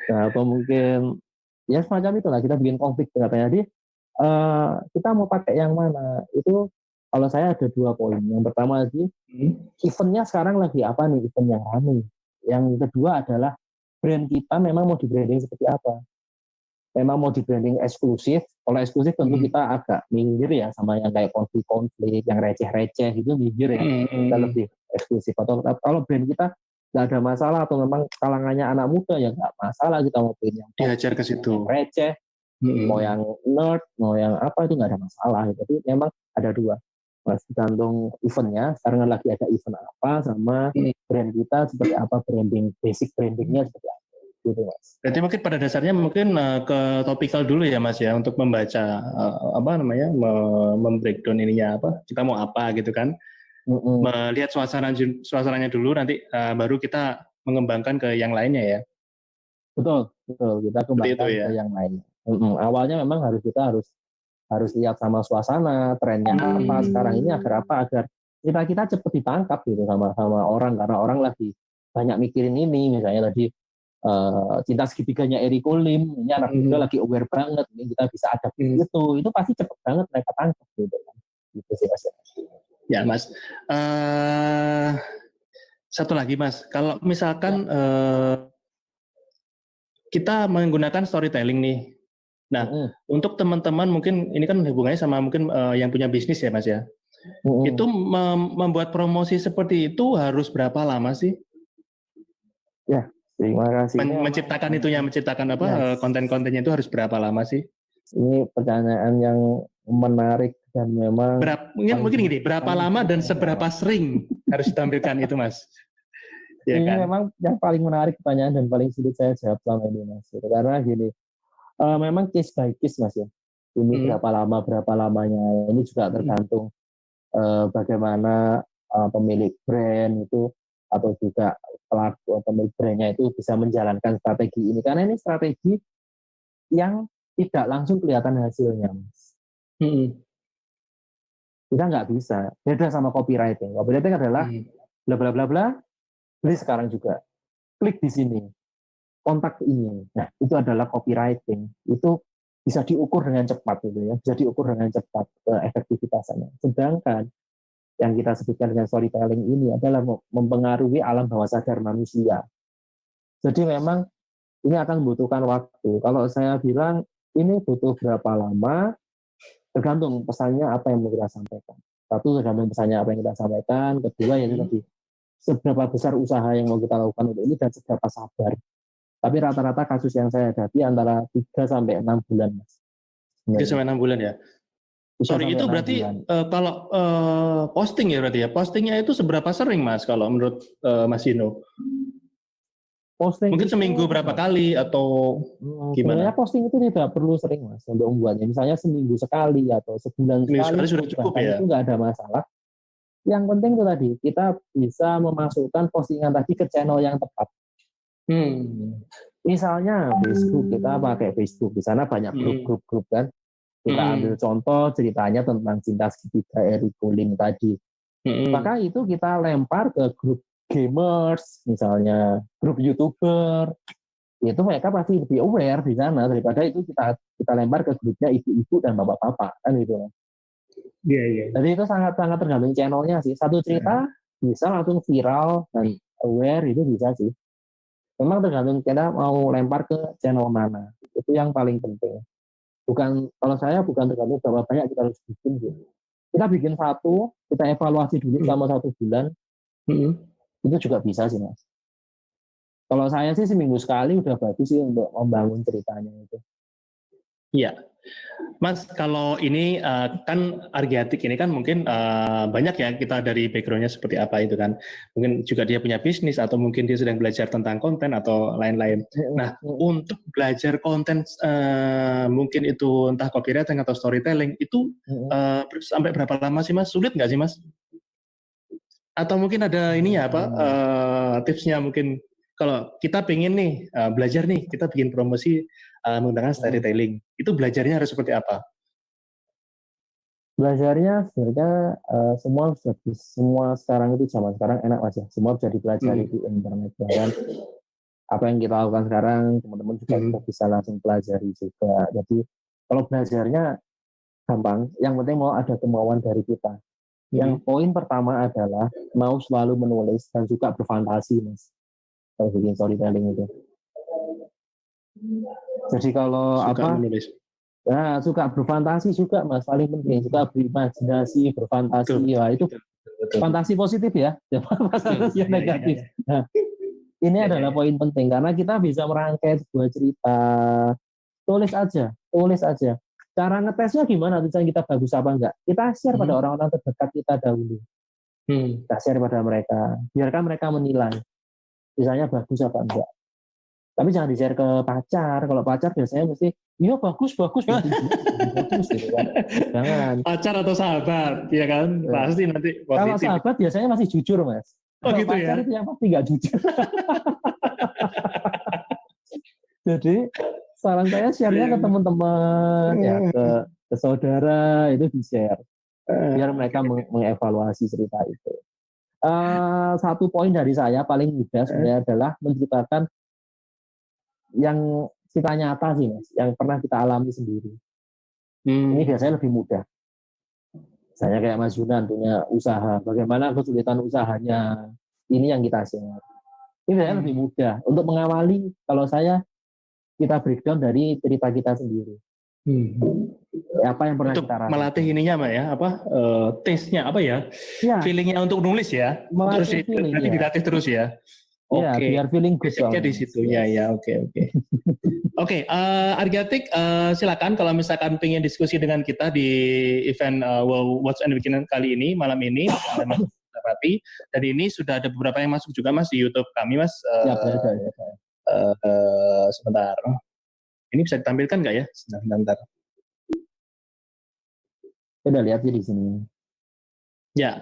Nah, atau mungkin ya semacam itulah kita bikin konflik katanya. Jadi kita mau pakai yang mana? Itu kalau saya ada 2 poin. Yang pertama lagi eventnya sekarang lagi apa nih, event yang ramai. Yang kedua adalah brand kita memang mau di branding seperti apa. Memang mau di branding eksklusif. Kalau eksklusif tentu kita agak minggir ya sama yang kayak konflik-konflik, yang receh-receh itu minggir ya. Kita lebih eksklusif. Atau kalau brand kita nggak ada masalah atau memang kalangannya anak muda ya nggak masalah kita mau brand yang
diajar ke situ,
yang receh, mau yang nerd, mau yang apa itu nggak ada masalah. Jadi memang ada 2. Mas, tergantung eventnya. Sekarang lagi ada event apa sama brand kita seperti apa, branding basic brandingnya seperti apa. Gitu, Mas.
Berarti mungkin pada dasarnya mungkin ke topikal dulu ya Mas ya untuk membaca apa namanya membreakdown ininya apa kita mau apa gitu kan, melihat suasananya dulu nanti baru kita mengembangkan ke yang lainnya ya.
Betul kita kembangkan ke yang lain. Awalnya memang kita harus lihat sama suasana, trennya apa sekarang ini agar kita cepat ditangkap gitu sama orang, karena orang lagi banyak mikirin ini. Misalnya tadi cinta segitiganya Eriko Lim, ini anak muda lagi aware banget, ini kita bisa adapt itu pasti cepet banget mereka tangkap gitu kan. Gitu sih Mas.
Ya Mas, satu lagi Mas, kalau misalkan kita menggunakan storytelling nih. Nah, untuk teman-teman mungkin ini kan hubungannya sama mungkin yang punya bisnis ya Mas ya. Itu membuat promosi seperti itu harus berapa lama sih?
Ya, terima kasih.
Menciptakan apa konten-kontennya itu harus berapa lama sih?
Ini pertanyaan yang menarik dan memang
mungkin gini, berapa lama dan seberapa sering harus ditampilkan itu Mas? Ya
ini
kan?
memang yang paling menarik pertanyaan dan paling sulit saya jawab selama ini Mas. Karena gini, memang case by case Mas ya. Ini berapa lamanya. Ini juga tergantung bagaimana pemilik brand itu atau juga pelaku pemilik brandnya itu bisa menjalankan strategi ini. Karena ini strategi yang tidak langsung kelihatan hasilnya Mas. Kita nggak bisa. Beda sama copywriting. Copywriting adalah bla bla bla bla, beli sekarang juga. Klik di sini. Kontak ini. Nah, itu adalah copywriting. Itu bisa diukur dengan cepat gitu ya. Bisa diukur dengan cepat efektivitasnya. Sedangkan yang kita sebutkan dengan storytelling ini adalah mempengaruhi alam bawah sadar manusia. Jadi memang ini akan membutuhkan waktu. Kalau saya bilang ini butuh berapa lama, tergantung pesannya apa yang mau kita sampaikan. Satu, tergantung pesannya apa yang kita sampaikan. Kedua, yaitu tadi seberapa besar usaha yang mau kita lakukan untuk ini dan seberapa sabar. Tapi rata-rata kasus yang saya hadapi antara 3 sampai 6 bulan, Mas.
3 sampai 6 bulan ya? Sorry, itu berarti kalau posting ya berarti ya? Postingnya itu seberapa sering Mas kalau menurut Mas Dino?
Posting
mungkin seminggu berapa kali atau gimana?
Sebenarnya posting itu tidak perlu sering Mas untuk membuatnya. Misalnya seminggu sekali atau sebulan sekali
sudah cukup ya?
Itu nggak ada masalah. Yang penting itu tadi, kita bisa memasukkan postingan tadi ke channel yang tepat. Misalnya Facebook, kita pakai Facebook, di sana banyak grup-grup kan. Kita ambil contoh ceritanya tentang cinta segitiga Eriko Lim tadi. Maka itu kita lempar ke grup gamers, misalnya grup YouTuber. Itu mereka pasti lebih aware di sana daripada itu kita lempar ke grupnya ibu-ibu dan bapak-bapak kan gitu.
Iya.
Jadi itu sangat-sangat tergantung channelnya sih. Satu cerita bisa langsung viral dan aware itu bisa sih. Memang tergantung kita mau lempar ke channel mana. Itu yang paling penting. Kalau saya bukan tergantung berapa banyak kita harus bikin gitu. Kita bikin satu, kita evaluasi dulu selama 1 bulan. Itu juga bisa sih Mas. Kalau saya sih seminggu sekali udah bagus sih untuk membangun ceritanya itu.
Iya. Mas, kalau ini kan Argiatik ini kan mungkin banyak ya kita dari backgroundnya seperti apa itu kan. Mungkin juga dia punya bisnis atau mungkin dia sedang belajar tentang konten atau lain-lain. Nah, untuk belajar konten mungkin itu entah copywriting atau storytelling itu sampai berapa lama sih Mas? Sulit nggak sih Mas? Atau mungkin ada ini ya tipsnya mungkin kalau kita pengen nih belajar nih, kita bikin promosi menggunakan storytelling, itu belajarnya harus seperti apa?
Belajarnya sebenarnya semua sekarang itu zaman sekarang enak aja, semua bisa dipelajari di internet. Dan apa yang kita lakukan sekarang teman-teman juga bisa langsung pelajari juga. Jadi kalau belajarnya gampang, yang penting mau ada kemauan dari kita. Yang poin pertama adalah mau selalu menulis dan juga berfantasi, Mas. Kalau bikin storytelling itu. Jadi kalau
menulis.
Ya, suka berfantasi juga, Mas, paling penting. Suka berimajinasi, berfantasi. Ya, itu fantasi positif ya, fantasi negatif. Nah, ini adalah poin penting karena kita bisa merangkai sebuah cerita. Tulis aja. Cara ngetesnya gimana? Tulisan kita bagus apa enggak? Kita share pada orang-orang terdekat kita dahulu. Kita share pada mereka. Biarkan mereka menilai. Misalnya bagus apa enggak. Tapi jangan di-share ke pacar. Kalau pacar biasanya mesti, iya bagus gitu kan. Jangan.
Pacar atau sahabat, ya kan? Pasti nanti positif.
Kalau sahabat biasanya masih jujur, Mas.
Oh,
kalau
gitu
pacar
ya?
itu yang pasti nggak jujur. Jadi saran saya share-nya ke teman-teman, ya ke saudara, itu di-share. Biar mereka mengevaluasi cerita itu. Satu poin dari saya paling mudah sebenarnya adalah menceritakan yang cerita nyata sih, Mas, yang pernah kita alami sendiri. Ini biasanya lebih mudah. Saya kayak Mas Yunan punya usaha, bagaimana kesulitan usahanya, ini yang kita share. Ini biasanya lebih mudah. Untuk mengawali, kalau saya, kita breakdown dari cerita kita sendiri. Apa yang pernah
untuk
kita rasakan.
Melatih ininya Mbak ya, taste-nya apa ya? Feelingnya untuk nulis ya.
Melatih feeling,
nanti dilatih terus ya.
Iya, biar feeling good.
Basicnya di situ ya. Oke. Oke, Argiatik silakan kalau misalkan pengen diskusi dengan kita di event Watch and Weekend kali ini, malam ini, Mas Rati. Dan ini sudah ada beberapa yang masuk juga Mas di YouTube kami Mas. Sebentar. Ini bisa ditampilkan nggak ya? Sebentar.
Udah lihat di sini.
Ya.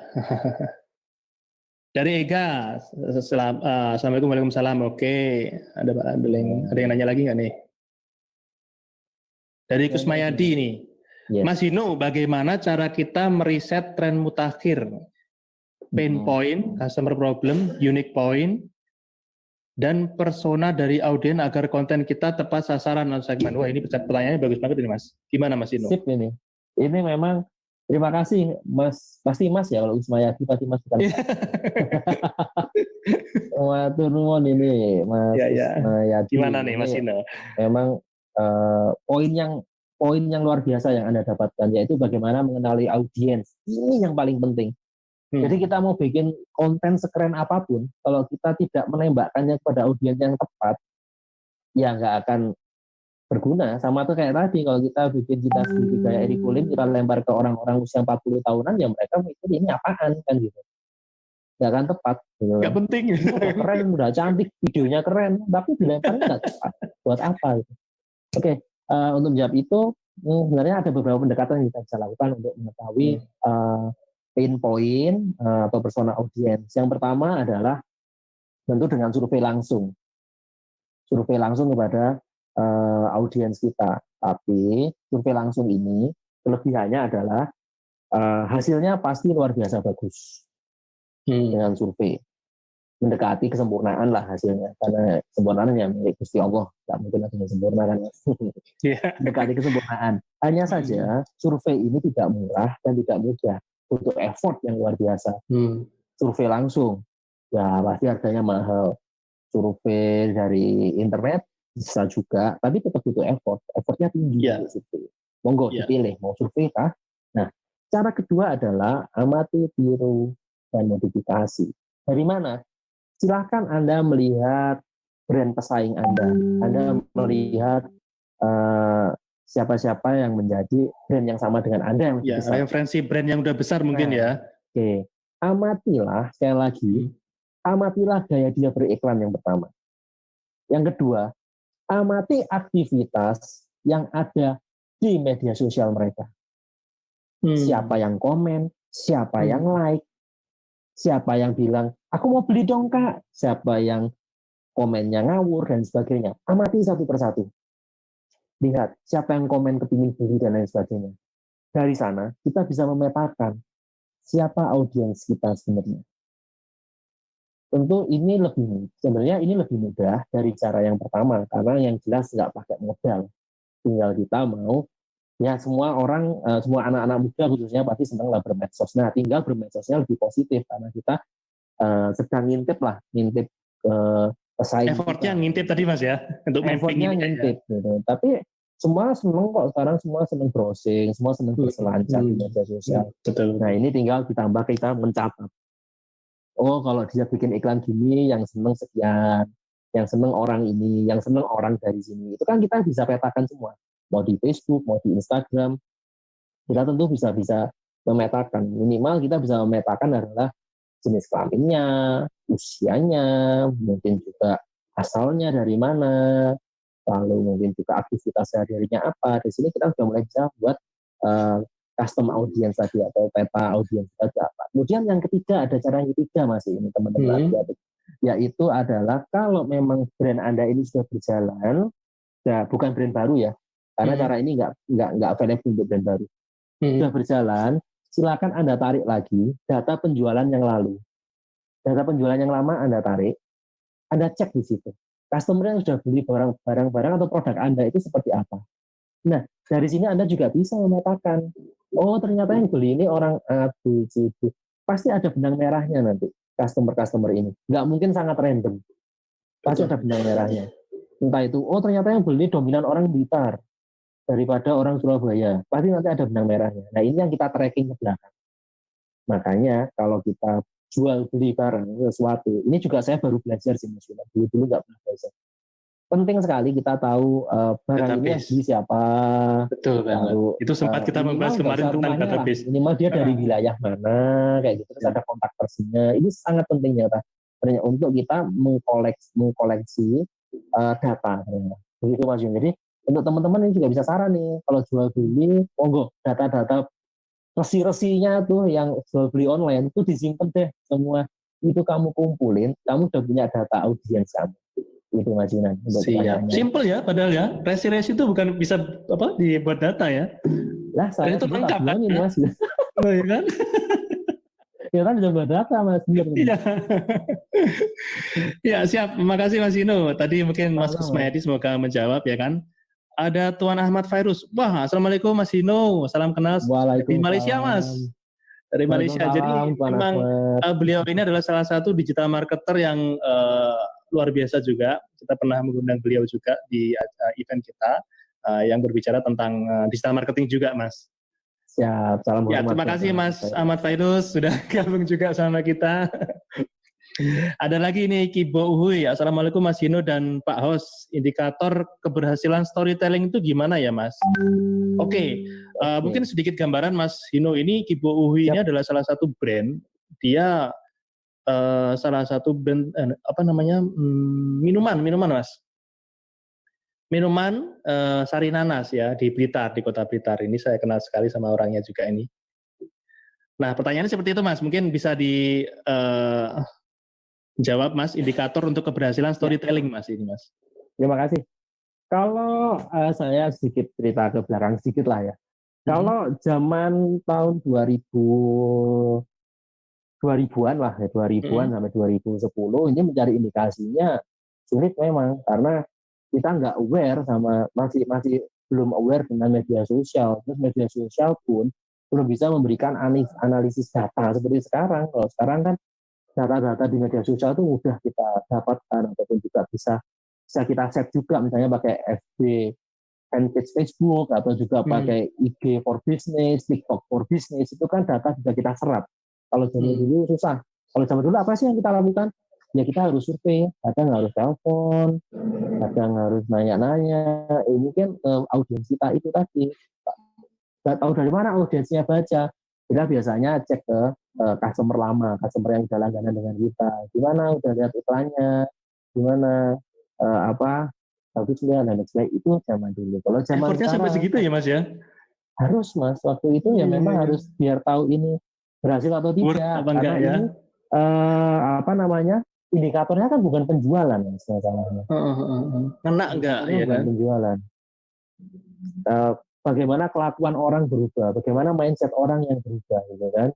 Dari Ega, Assalamualaikum Waalaikumsalam. Oke, ada Pak Abduleng. Ada yang nanya lagi nggak nih? Dari Kusmayadi nih. Mas Hino, bagaimana cara kita meriset tren mutakhir? Pain point, customer problem, unique point, dan persona dari audien agar konten kita tepat sasaran dan segmen. Wah, ini pertanyaannya bagus banget ini Mas. Gimana Mas Hino?
Sip ini. Ini memang terima kasih Mas, pasti Mas ya kalau Ismayadi pasti Mas bukan. Matur nuwun ini Mas Ismayadi.
Gimana nih Mas Hino?
Memang poin yang luar biasa yang Anda dapatkan yaitu bagaimana mengenali audiens. Ini yang paling penting. Jadi kita mau bikin konten sekeren apapun, kalau kita tidak menembakkannya kepada audiens yang tepat, ya nggak akan berguna. Sama tuh kayak tadi, kalau kita bikin cita sendiri kayak Eric Pulim, kita lempar ke orang-orang usia 40 tahunan, ya mereka mikir ini apaan kan gitu. Nggak akan tepat. Gitu.
Nggak penting.
Udah keren, udah cantik, videonya keren, tapi dilemparnya nggak tepat. Buat apa? Gitu. Oke, untuk menjawab itu, sebenarnya ada beberapa pendekatan yang kita bisa lakukan untuk mengetahui pain point atau persona audiens. Yang pertama adalah tentu dengan survei langsung. Survei langsung kepada audiens kita. Tapi survei langsung ini kelebihannya adalah hasilnya pasti luar biasa bagus dengan survei. Mendekati kesempurnaan lah hasilnya. Karena kesempurnaan yang milik Gusti Allah. Tidak mungkin ada yang sempurna kan. Mendekati kesempurnaan. Hanya saja survei ini tidak murah dan tidak mudah. Butuh effort yang luar biasa. Survei langsung, ya pasti harganya mahal. Survei dari internet bisa juga, tapi tetap butuh effort. Effortnya tinggi. Monggo dipilih, mau survei kah? Nah, cara kedua adalah amati, tiru, dan modifikasi. Dari mana? Silakan Anda melihat brand pesaing Anda. Anda melihat siapa-siapa yang menjadi brand yang sama dengan Anda yang
Ya,
besar.
referensi brand yang udah besar mungkin ya.
Oke, amatilah sekali lagi, amatilah gaya dia beriklan yang pertama. Yang kedua, amati aktivitas yang ada di media sosial mereka. Siapa yang komen, siapa yang like, siapa yang bilang, aku mau beli dong kak, siapa yang komennya ngawur dan sebagainya. Amati satu persatu. Lihat siapa yang komen kepingin beli dan lain sebagainya. Dari sana kita bisa memetakan siapa audiens kita sebenarnya. Tentu ini lebih mudah dari cara yang pertama karena yang jelas nggak pakai modal. Tinggal kita mau ya semua orang, semua anak-anak muda khususnya pasti senang lah bermedsos. Nah, tinggal bermedsosnya lebih positif karena kita sedang ngintip pesaing.
Effortnya ngintip tadi Mas ya untuk mapping ini.
Ngintip gitu. Tapi semua senang kok sekarang, semua senang browsing, semua senang berselancar di media sosial.
Betul.
Nah, ini tinggal ditambah kita mencatat. Oh, kalau dia bikin iklan gini, yang seneng sekian, yang seneng orang ini, yang seneng orang dari sini. Itu kan kita bisa petakan semua. Mau di Facebook, mau di Instagram, kita tentu bisa memetakan. Minimal kita bisa memetakan adalah jenis kelaminnya, usianya, mungkin juga asalnya dari mana, lalu mungkin juga aktivitas sehari-harinya apa. Di sini kita sudah mulai bisa buat custom audience tadi atau peta audience tadi apa. Kemudian yang ketiga, ada cara yang ketiga masih ini teman-teman, yaitu adalah kalau memang brand Anda ini sudah berjalan, ya bukan brand baru ya, karena cara ini nggak available untuk brand baru. Sudah berjalan, silakan Anda tarik lagi data penjualan yang lalu. Data penjualan yang lama Anda tarik, Anda cek di situ. Customer yang sudah beli barang-barang atau produk Anda itu seperti apa. Nah, dari sini Anda juga bisa memetakan, oh ternyata yang beli ini orang A, B, C, D. Pasti ada benang merahnya nanti, customer ini. Nggak mungkin sangat random. Pasti ada benang merahnya. Entah itu, oh ternyata yang beli dominan orang Blitar daripada orang Surabaya. Pasti nanti ada benang merahnya. Nah, ini yang kita tracking ke belakang. Makanya kalau kita jual beli barang sesuatu, ini juga saya baru belajar sih Mas. Dulu nggak pernah belajar. Penting sekali kita tahu barang ini beli siapa.
Betul banget. Itu sempat kita membahas kemarin tentang database.
Minimal dia dari wilayah mana, kayak gitu. Terus ada kontak personnya. Ini sangat pentingnya untuk kita mengkoleksi data. Begitu Mas. Jadi untuk teman-teman ini juga bisa saran nih, kalau jual beli, monggo data-data resi-resinya tuh yang jual beli online itu disimpan deh semua. Itu kamu kumpulin, kamu udah punya data audiens kamu. Itu Mas Yunan.
Siap. Simple ya padahal ya. Resi-resi itu bukan bisa dibuat data ya.
Lah saya
itu lengkap kan
Mas.
Oh, ya kan?
Ya kan bisa buat data Mas.
Iya. Ya siap. Terima kasih Mas Ino. Tadi mungkin Mas Kusmayadi semoga menjawab ya kan. Ada Tuan Ahmad Fairuz. Wah, assalamualaikum Mas Ino. Salam kenal di Malaysia Mas. Dari Malaysia. Jadi memang beliau ini adalah salah satu digital marketer yang luar biasa juga. Kita pernah mengundang beliau juga di event kita yang berbicara tentang digital marketing juga, Mas.
Siap, salam hormat.
Ya, terima kasih Mas Ahmad Fairuz sudah gabung juga sama kita. Ada lagi nih Kibo Uhui. Assalamualaikum Mas Hino dan Pak Hos. Indikator keberhasilan storytelling itu gimana ya Mas? Oke. Mungkin sedikit gambaran Mas Hino ini. Kibo Uhui ini adalah salah satu brand. Dia salah satu brand minuman Mas. Minuman Sari Nanas ya di Blitar, di kota Blitar. Ini saya kenal sekali sama orangnya juga ini. Nah pertanyaannya seperti itu Mas. Mungkin bisa jawab Mas, indikator untuk keberhasilan storytelling Mas ini Mas.
Terima kasih. Kalau saya sedikit cerita ke belakang sedikit lah ya. Kalau zaman tahun 2000-an lah ya, 2000-an sampai 2010 ini mencari indikasinya sulit memang karena kita nggak aware sama masih belum aware dengan media sosial. Terus media sosial pun belum bisa memberikan analisis data seperti sekarang. Kalau sekarang kan data-data di media sosial itu mudah kita dapatkan ataupun juga bisa kita set juga misalnya pakai FB fanpage Facebook atau juga pakai IG for business, TikTok for business, itu kan data bisa kita serap. Kalau zaman dulu susah. Kalau zaman dulu apa sih yang kita lakukan? ya kita harus survei, kadang harus telepon, kadang harus nanya-nanya. Mungkin audiens kita itu tadi nggak tahu dari mana audiensnya baca. Kita biasanya cek ke customer lama, customer yang udah langganan dengan kita. Gimana udah lihat iklannya, gimana apa bagusnya dan lain-lain. Itu zaman dulu. Kalau zaman
Effortnya sampai
sekarang
segitu ya Mas ya?
harus Mas, waktu itu ya memang harus biar tahu ini berhasil atau
Word
tidak.
apa enggak
Karena
ya?
ini apa namanya, indikatornya kan bukan penjualan Mas, masalahnya.
Kena enggak
Indikatornya
ya
bukan
kan?
penjualan. Bagaimana kelakuan orang berubah, bagaimana mindset orang yang berubah gitu kan.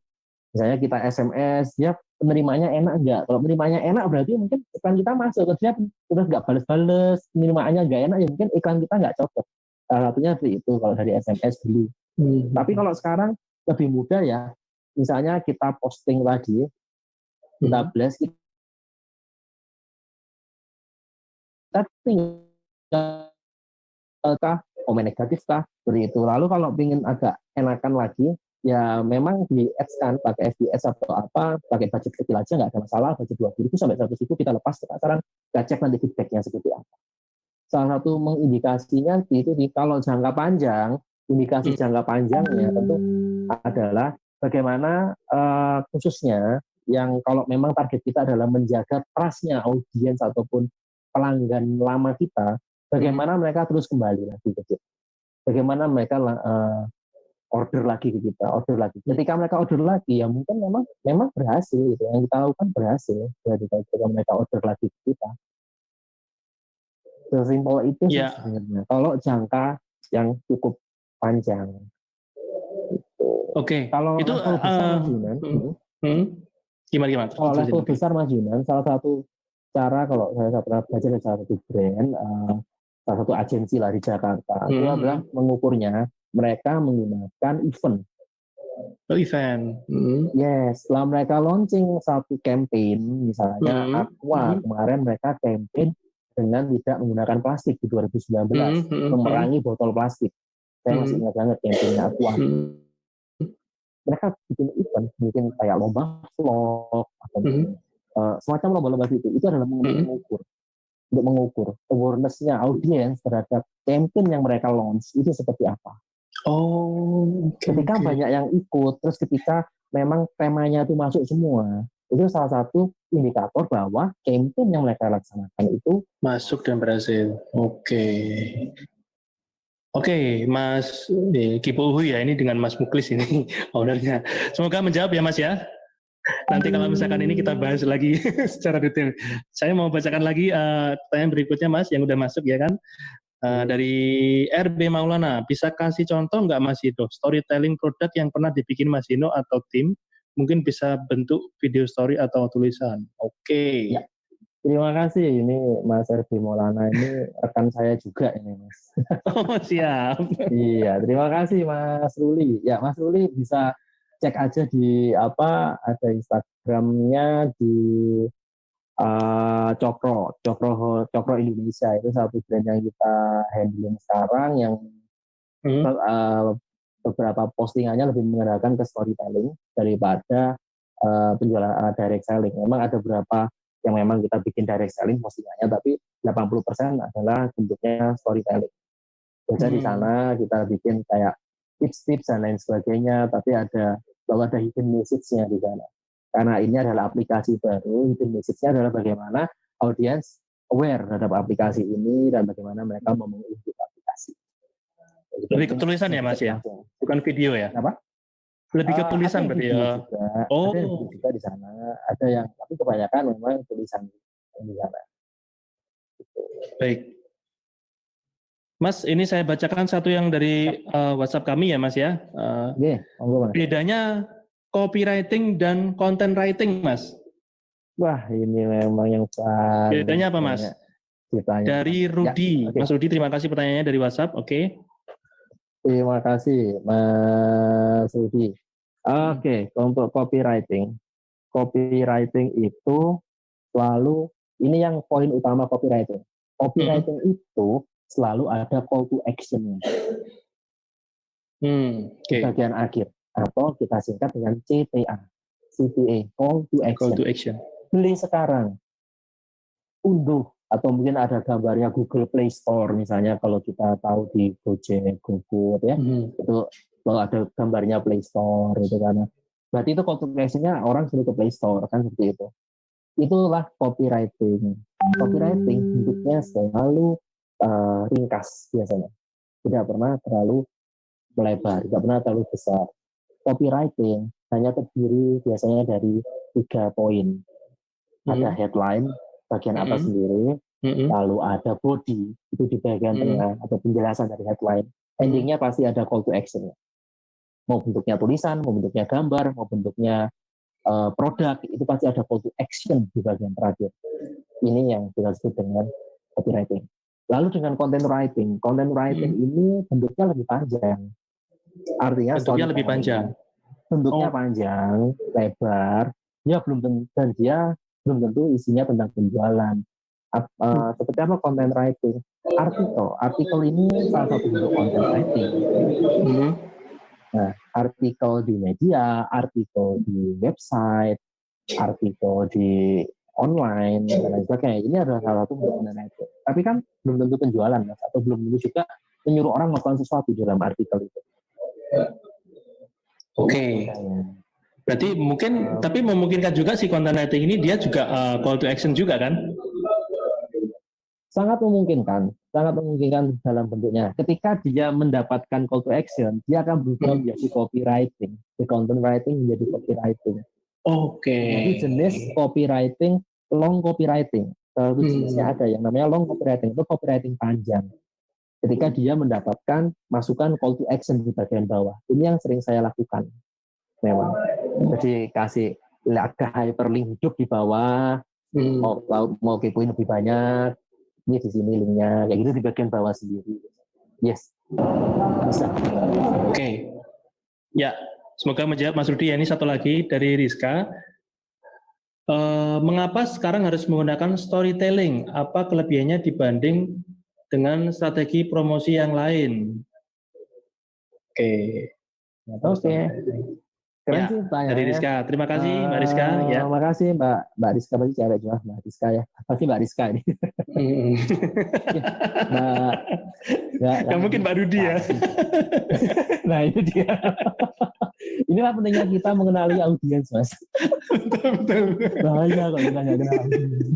Misalnya kita SMS, dia penerimanya enak enggak? Kalau penerimanya enak berarti mungkin iklan kita masuk, kalau dia udah nggak bales-bales, penerimaannya nggak enak ya mungkin iklan kita nggak cocok. Salah satunya seperti itu kalau dari SMS dulu. Tapi kalau sekarang lebih mudah ya. Misalnya kita posting tadi, kita blast, kita tinggal komen negatif kah, seperti itu. Lalu kalau ingin agak enakan lagi, ya memang di ads kan, pakai FBS atau apa, pakai budget kecil aja nggak ada masalah, budget 20.000 sampai 100.000 kita lepas ke pasaran, kita cek nanti feedbacknya seperti apa. Salah satu mengindikasinya itu kalau jangka panjang, indikasi jangka panjangnya tentu adalah bagaimana khususnya yang kalau memang target kita adalah menjaga trust-nya audiens ataupun pelanggan lama kita, bagaimana mereka terus kembali lagi ke kita. Bagaimana mereka order lagi ke kita, order lagi. Ketika mereka order lagi, ya mungkin memang berhasil gitu. Yang kita lakukan berhasil. Jadi ketika mereka order lagi ke kita. Sesimpel itu sih sebenarnya. Kalau jangka yang cukup panjang. Gitu.
Oke.
Kalau
itu
level besar Mas Yunan,
gimana?
kalau level besar Mas Yunan, salah satu cara kalau saya pernah belajar dari salah satu brand, salah satu agensi lah di Jakarta, itu adalah mengukurnya mereka menggunakan event.
Event.
Yes, setelah mereka launching satu campaign, misalnya Aqua, kemarin mereka campaign dengan tidak menggunakan plastik di 2019, memerangi botol plastik. Saya masih ingat banget campaignnya Aqua. Mereka bikin event, mungkin kayak lomba vlog, atau semacam lomba-lomba itu adalah untuk mengukur awareness-nya audiens terhadap campaign yang mereka launch itu seperti apa. Ketika banyak yang ikut, terus ketika memang temanya itu masuk semua, itu salah satu indikator bahwa campaign yang mereka laksanakan itu
masuk dan berhasil. Oke, Mas Kipo Uhu ya, ini dengan Mas Muklis ini ownernya. Semoga menjawab ya Mas ya. Nanti kalau misalkan ini kita bahas lagi secara detail. Saya mau bacakan lagi pertanyaan berikutnya Mas yang udah masuk ya kan. Dari RB Maulana, bisa kasih contoh nggak Mas Hino storytelling produk yang pernah dibikin Mas Hino atau tim, mungkin bisa bentuk video story atau tulisan. Oke.
Ya. Terima kasih, ini Mas RB Maulana ini rekan saya juga ini Mas.
Oh siap.
Iya, terima kasih Mas Ruli. Ya Mas Ruli bisa cek aja di ada Instagramnya di Cokro Indonesia, itu satu brand yang kita handling sekarang yang beberapa postingannya lebih mengandalkan ke storytelling daripada penjualan direct selling. Memang ada beberapa yang memang kita bikin direct selling postingannya, tapi 80% adalah bentuknya storytelling. Jadi di sana kita bikin kayak tips-tips dan lain sebagainya, tapi bahwa ada hidden message-nya di sana. Karena ini adalah aplikasi baru, hidden message-nya adalah bagaimana audiens aware terhadap aplikasi ini dan bagaimana mereka mau mengunduh aplikasi.
Lebih ke tulisan ya Mas ya? Bukan video ya?
Apa?
Lebih ke tulisan berarti ya?
Ada yang video juga di sana, ada yang, tapi kebanyakan memang tulisan di sana. Gitu.
Baik. Mas, ini saya bacakan satu yang dari WhatsApp kami ya Mas ya.
Mas.
Bedanya copywriting dan content writing Mas.
Wah, ini memang yang paling
bedanya apa Mas? Dari Rudi. Mas Rudi, terima kasih pertanyaannya dari WhatsApp. Oke.
Terima kasih Mas Rudi. Oke, untuk copywriting itu selalu, ini yang poin utama copywriting. Copywriting itu selalu ada call to action di bagian akhir, atau kita singkat dengan CTA, call to action. Beli sekarang, unduh atau mungkin ada gambarnya Google Play Store misalnya kalau kita tahu di Gojek, GoFood ya, itu kalau ada gambarnya Play Store itu karena berarti itu call to action-nya orang sudah ke Play Store kan seperti itu. Itulah copywriting. Copywriting bentuknya selalu ringkas biasanya, tidak pernah terlalu melebar, tidak pernah terlalu besar. Copywriting hanya terdiri biasanya dari 3 poin. Ada headline bagian atas sendiri, lalu ada body itu di bagian tengah atau penjelasan dari headline. Endingnya pasti ada call to action. Mau bentuknya tulisan, mau bentuknya gambar, mau bentuknya produk, itu pasti ada call to action di bagian terakhir. Ini yang kita sebut dengan copywriting. Lalu dengan content writing ini bentuknya lebih panjang. Artinya
bentuknya lebih panjang.
Bentuknya panjang, lebar, dia belum tentu, dan dia belum tentu isinya tentang penjualan. Seperti apa content writing? Artikel ini salah satu bentuk content writing. Nah, artikel di media, artikel di website, artikel di online dan lain sebagainya. Ini adalah salah satu bentuk content writing. Tapi kan belum tentu penjualan, Mas, atau belum tentu juga menyuruh orang melakukan sesuatu dalam artikel itu.
Oke. Berarti mungkin, tapi memungkinkan juga si content writing ini dia juga call to action juga kan?
Sangat memungkinkan dalam bentuknya. Ketika dia mendapatkan call to action, dia akan berubah menjadi copywriting. The content writing menjadi copywriting.
Oke.
Jadi jenis copywriting, long copywriting. Kalau jenisnya ada yang namanya long copywriting, itu copywriting panjang. Ketika dia mendapatkan masukan call to action di bagian bawah. Ini yang sering saya lakukan. Memang. Jadi kasih ada hyperlink hidup di bawah, mau kepoin lebih banyak, ini di sini linknya, kayak gitu di bagian bawah sendiri. Yes, bisa.
Oke. Ya, semoga menjawab Mas Rudi. Ini satu lagi dari Rizka. Mengapa sekarang harus menggunakan storytelling? Apa kelebihannya dibanding dengan strategi promosi yang lain?
Oke. Keren
ya,
sih pertanyaannya.
Dari Rizka. Terima kasih Mbak Rizka. Ya.
Terima kasih Mbak Rizka, pasti cewek juga Mbak Rizka ya. Pasti Mbak Rizka ini.
Nggak mungkin Mbak Rudi ya.
Nah itu dia. Inilah pentingnya kita mengenali audiens, Mas.
Betul.
Bahaya kalau kita nggak kenal audiens.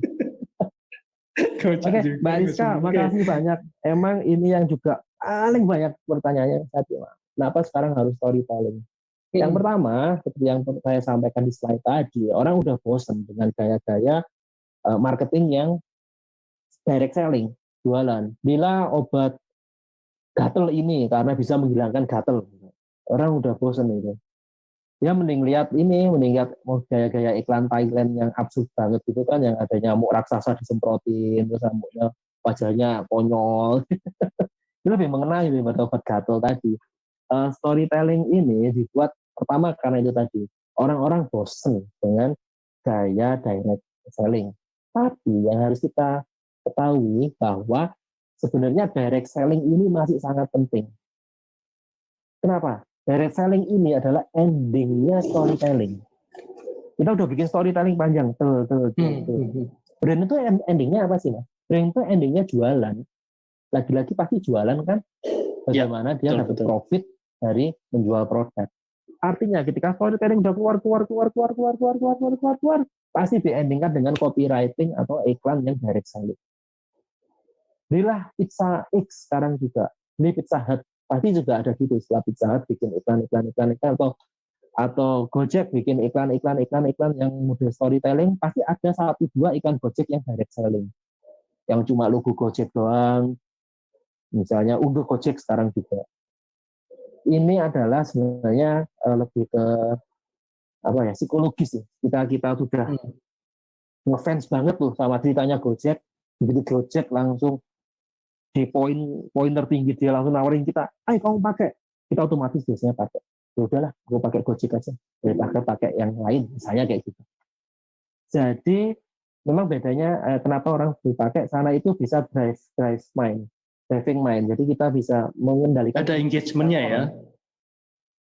Oke, Mbak Rizka, makasih banyak. Emang ini yang juga paling banyak pertanyaannya tadi, kenapa sekarang harus storytelling? Yang pertama, seperti yang saya sampaikan di slide tadi, orang udah bosen dengan gaya-gaya marketing yang direct selling, jualan. Bila obat gatel ini karena bisa menghilangkan gatel, orang udah bosen itu. Dia mending lihat gaya-gaya iklan Thailand yang absurd banget gitu kan, yang ada nyamuk raksasa disemprotin, terus nyamuknya wajahnya konyol. Itu lebih mengenai daripada obat gatel tadi. Storytelling ini dibuat pertama karena itu tadi, orang-orang bosen dengan gaya direct selling. Tapi yang harus kita ketahui bahwa sebenarnya direct selling ini masih sangat penting. Kenapa? Direct selling ini adalah endingnya storytelling. Kita udah bikin storytelling panjang. Brand itu endingnya apa sih, Mas? Brand itu endingnya jualan. Lagi-lagi pasti jualan kan? Bagaimana dia dapat profit dari menjual produk. Artinya ketika storytelling udah keluar, pasti diendingkan dengan copywriting atau iklan yang direct selling. Belilah Pizza X sekarang juga. Ini Pizza Hut pasti juga ada gitu. Setelah Pizza Hut bikin iklan atau Gojek bikin iklan yang model storytelling, pasti ada 1-2 iklan Gojek yang direct selling. Yang cuma logo Gojek doang. Misalnya unduh Gojek sekarang juga. Ini adalah sebenarnya lebih ke psikologis ya. Kita sudah ngefans banget tuh sama ceritanya Gojek. Begitu Gojek langsung di poin tertinggi dia langsung nawarin kita, ayo kamu pakai. Kita otomatis biasanya pakai. Ya udahlah, aku pakai Gojek aja daripada pakai yang lain, misalnya kayak gitu. Jadi memang bedanya kenapa orang dipakai sana itu bisa driving mind. Jadi kita bisa mengendalikan.
Ada engagement-nya ya?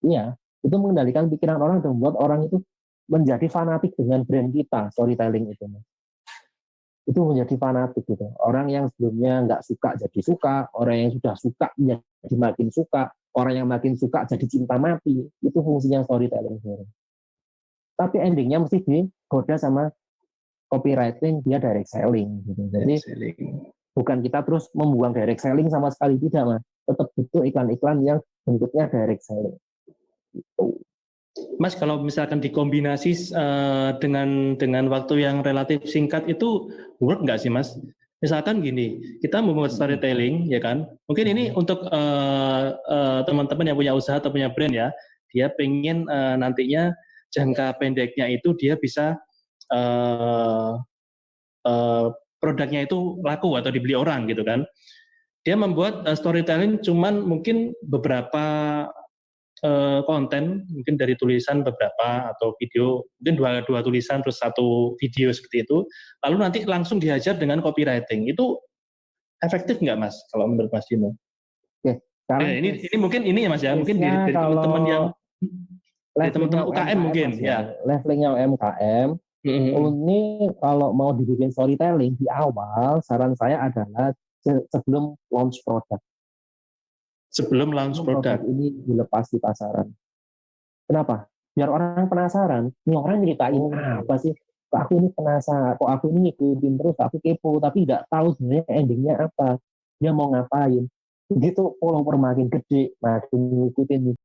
Iya, itu mengendalikan pikiran orang dan membuat orang itu menjadi fanatik dengan brand kita, storytelling itu. itu menjadi fanatik gitu. Orang yang sebelumnya nggak suka jadi suka, orang yang sudah suka jadi makin suka, orang yang makin suka jadi cinta mati. Itu fungsinya storytelling. Tapi endingnya mesti digoda sama copywriting, dia direct selling gitu. Jadi bukan kita terus membuang direct selling sama sekali, tidak, Mas. Tetap butuh iklan-iklan yang bentuknya direct selling. Gitu.
Mas, kalau misalkan dikombinasi dengan waktu yang relatif singkat itu work nggak sih, Mas? Misalkan gini, kita membuat storytelling, ya kan? Mungkin ini untuk teman-teman yang punya usaha atau punya brand ya, dia pengen nantinya jangka pendeknya itu dia bisa produknya itu laku atau dibeli orang gitu kan. Dia membuat storytelling cuman mungkin beberapa konten, mungkin dari tulisan beberapa atau video, mungkin dua tulisan terus satu video seperti itu, lalu nanti langsung dihajar dengan copywriting. Itu efektif nggak, Mas, kalau menurut Mas Dino?
Oke, sekarang
ini mungkin ini ya, Mas ya, mungkin dari teman-teman yang dari teman-teman UKM mungkin ya.
Levelingnya UMKM, ini kalau mau dibikin storytelling di awal, saran saya adalah sebelum launch produk.
Sebelum launch produk
ini dilepas di pasaran. Kenapa? Biar orang penasaran. Ini orang nyeritain apa sih? Kok aku ini penasaran? Kok aku ini ngikutin terus? Aku kepo, tapi nggak tahu sebenarnya endingnya apa. Dia mau ngapain? Begitu follower makin gede, makin ngikutin